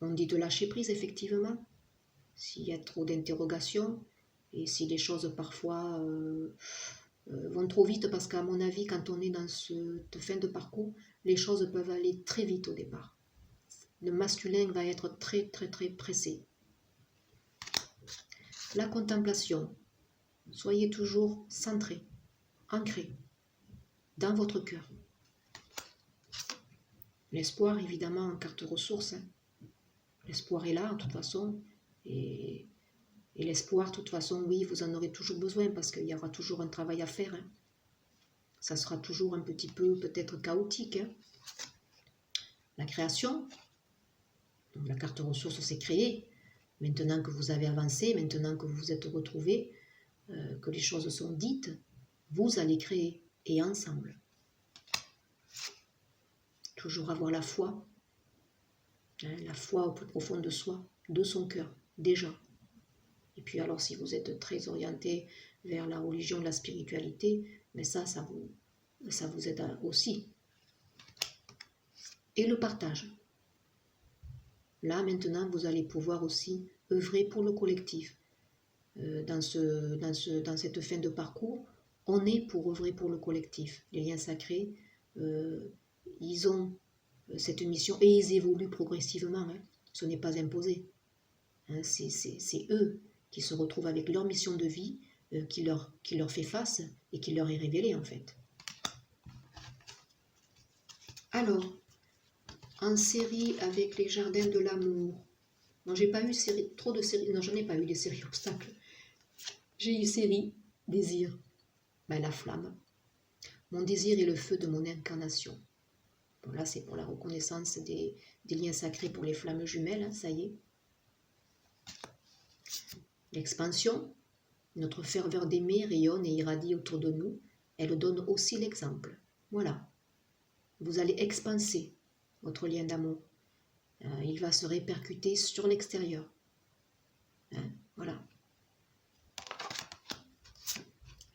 on dit de lâcher prise, effectivement, s'il y a trop d'interrogations et si les choses parfois vont trop vite, parce qu'à mon avis, quand on est dans cette fin de parcours, les choses peuvent aller très vite au départ. Le masculin va être très pressé. La contemplation, soyez toujours centré, ancré dans votre cœur. L'espoir, évidemment, en carte ressources, hein. L'espoir est là, de toute façon, et l'espoir, de toute façon, oui, vous en aurez toujours besoin, parce qu'il y aura toujours un travail à faire. Hein. Ça sera toujours un petit peu, peut-être, chaotique. Hein. La création, donc la carte ressources s'est créée. Maintenant que vous avez avancé, maintenant que vous vous êtes retrouvés, que les choses sont dites, vous allez créer, et ensemble. Toujours avoir la foi au plus profond de soi, de son cœur, déjà. Et puis alors, si vous êtes très orienté vers la religion, la spiritualité, mais ça vous aide aussi. Et le partage. Là, maintenant, vous allez pouvoir aussi œuvrer pour le collectif. Dans cette fin de parcours, on est pour œuvrer pour le collectif. Les liens sacrés, ils ont cette mission et ils évoluent progressivement. Hein. Ce n'est pas imposé. Hein, c'est eux qui se retrouvent avec leur mission de vie qui leur fait face et qui leur est révélée en fait. Alors, en série avec les jardins de l'amour. Non, j'ai pas eu trop de séries. Non, j'en ai pas eu des séries obstacles. J'ai eu série désir. Ben, la flamme. Mon désir est le feu de mon incarnation. Bon, là, c'est pour la reconnaissance des liens sacrés pour les flammes jumelles, hein, ça y est. L'expansion, notre ferveur d'aimer rayonne et irradie autour de nous. Elle donne aussi l'exemple. Voilà. Vous allez expanser votre lien d'amour. Il va se répercuter sur l'extérieur. Hein, voilà.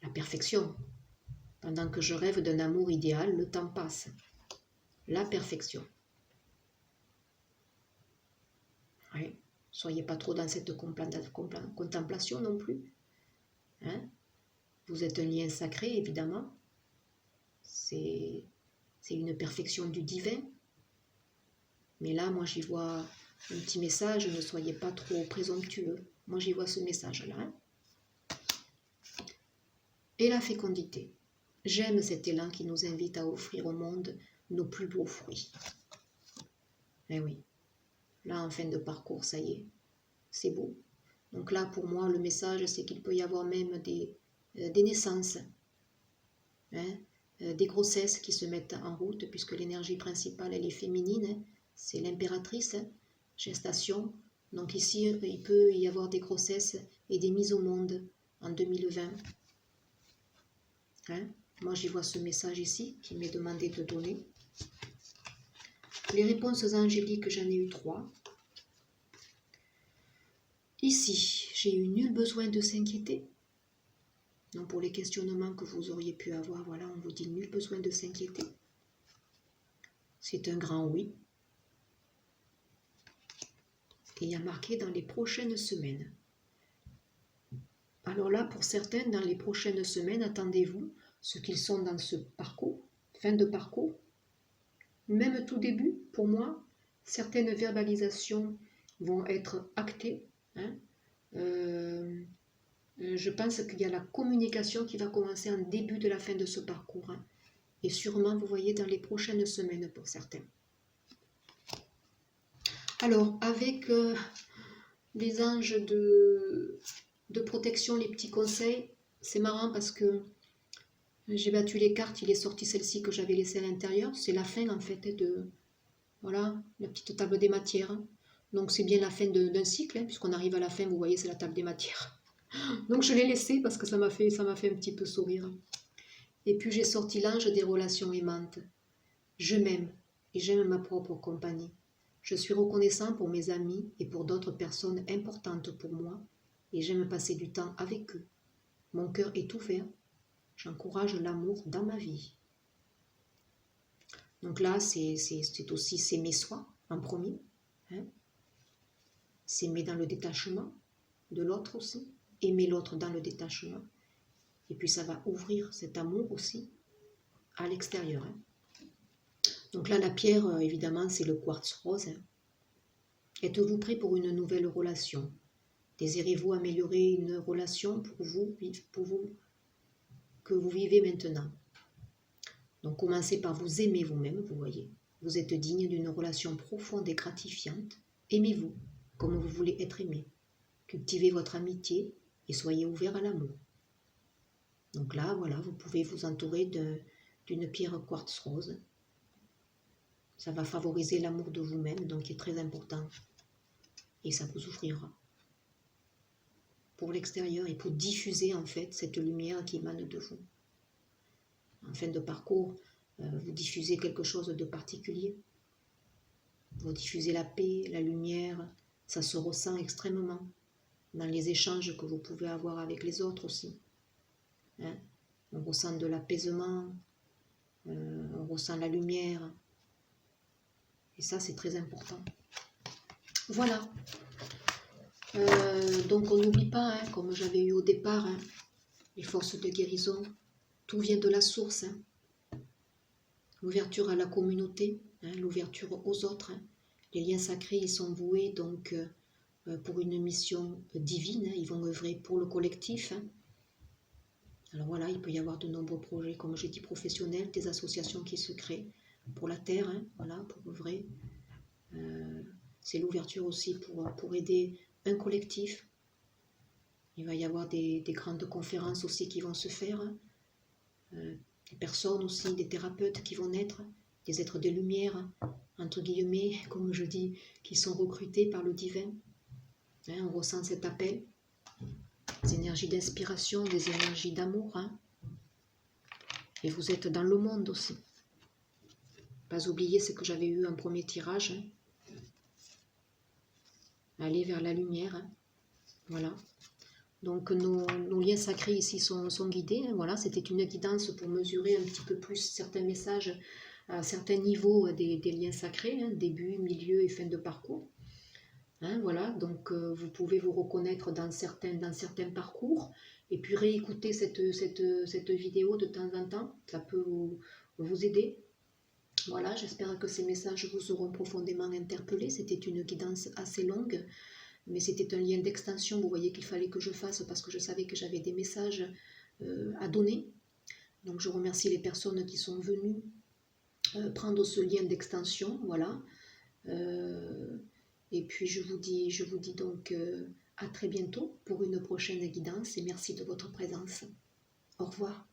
La perfection. Pendant que je rêve d'un amour idéal, le temps passe. La perfection. Ouais. Soyez pas trop dans cette contemplation non plus. Hein? Vous êtes un lien sacré, évidemment. C'est une perfection du divin. Mais là, moi, j'y vois un petit message. Ne soyez pas trop présomptueux. Moi, j'y vois ce message-là. Hein? Et la fécondité. J'aime cet élan qui nous invite à offrir au monde nos plus beaux fruits. Eh oui. Là, en fin de parcours, ça y est. C'est beau. Donc là, pour moi, le message, c'est qu'il peut y avoir même des naissances, hein, des grossesses qui se mettent en route, puisque l'énergie principale, elle est féminine, hein, c'est l'impératrice, hein, gestation. Donc ici, il peut y avoir des grossesses et des mises au monde en 2020. Hein. Moi, j'y vois ce message ici qui m'est demandé de donner. Les réponses angéliques, j'en ai eu 3. Ici, j'ai eu nul besoin de s'inquiéter. Donc pour les questionnements que vous auriez pu avoir, voilà, on vous dit nul besoin de s'inquiéter. C'est un grand oui. Et il y a marqué dans les prochaines semaines. Alors là, pour certains, dans les prochaines semaines, attendez-vous, ceux qui sont dans ce parcours, fin de parcours, même tout début, pour moi, certaines verbalisations vont être actées. Hein. Je pense qu'il y a la communication qui va commencer en début de la fin de ce parcours. Hein. Et sûrement, vous voyez, dans les prochaines semaines pour certains. Alors, avec les anges de protection, les petits conseils, c'est marrant parce que j'ai battu les cartes, il est sorti celle-ci que j'avais laissée à l'intérieur. C'est la fin, en fait, de voilà, la petite table des matières. Donc, c'est bien la fin d'un cycle, hein, puisqu'on arrive à la fin, vous voyez, c'est la table des matières. Donc, je l'ai laissée parce que ça m'a fait un petit peu sourire. Et puis, j'ai sorti l'ange des relations aimantes. Je m'aime et j'aime ma propre compagnie. Je suis reconnaissant pour mes amis et pour d'autres personnes importantes pour moi et j'aime passer du temps avec eux. Mon cœur est ouvert. J'encourage l'amour dans ma vie. Donc là, c'est aussi s'aimer soi en premier. Hein? S'aimer dans le détachement de l'autre aussi. Aimer l'autre dans le détachement. Et puis ça va ouvrir cet amour aussi à l'extérieur. Hein? Donc là, la pierre, évidemment, c'est le quartz rose. Hein? Êtes-vous prêt pour une nouvelle relation? Désirez-vous améliorer une relation pour vous que vous vivez maintenant? Donc commencez par vous aimer vous-même, vous voyez. Vous êtes digne d'une relation profonde et gratifiante. Aimez-vous comme vous voulez être aimé. Cultivez votre amitié et soyez ouvert à l'amour. Donc là, voilà, vous pouvez vous entourer d'une pierre quartz rose. Ça va favoriser l'amour de vous-même, donc qui est très important. Et ça vous ouvrira pour l'extérieur et pour diffuser en fait cette lumière qui émane de vous. En fin de parcours, vous diffusez quelque chose de particulier. Vous diffusez la paix, la lumière, ça se ressent extrêmement dans les échanges que vous pouvez avoir avec les autres aussi. Hein? On ressent de l'apaisement, on ressent la lumière. Et ça, c'est très important. Voilà. Donc on n'oublie pas, hein, comme j'avais eu au départ, hein, les forces de guérison, tout vient de la source. Hein. L'ouverture à la communauté, hein, l'ouverture aux autres. Hein. Les liens sacrés, ils sont voués donc pour une mission divine. Hein, ils vont œuvrer pour le collectif. Hein. Alors voilà, il peut y avoir de nombreux projets, comme j'ai dit, professionnels, des associations qui se créent pour la Terre, hein, voilà, pour œuvrer C'est l'ouverture aussi pour aider un collectif. Il va y avoir des grandes conférences aussi qui vont se faire. Des personnes aussi, des thérapeutes qui vont naître, des êtres de lumière, entre guillemets, comme je dis, qui sont recrutés par le divin. Hein, on ressent cet appel, des énergies d'inspiration, des énergies d'amour. Hein. Et vous êtes dans le monde aussi. Pas oublier ce que j'avais eu en premier tirage. Hein. Aller vers la lumière. Hein. Voilà. Donc nos liens sacrés ici sont guidés. Hein. Voilà, c'était une guidance pour mesurer un petit peu plus certains messages à certains niveaux des liens sacrés, hein, début, milieu et fin de parcours. Hein, voilà, donc vous pouvez vous reconnaître dans certains parcours et puis réécouter cette vidéo de temps en temps, ça peut vous aider. Voilà, j'espère que ces messages vous auront profondément interpellé. C'était une guidance assez longue, mais c'était un lien d'extension, vous voyez qu'il fallait que je fasse parce que je savais que j'avais des messages à donner. Donc je remercie les personnes qui sont venues prendre ce lien d'extension, voilà. Et puis je vous dis donc à très bientôt pour une prochaine guidance et merci de votre présence. Au revoir.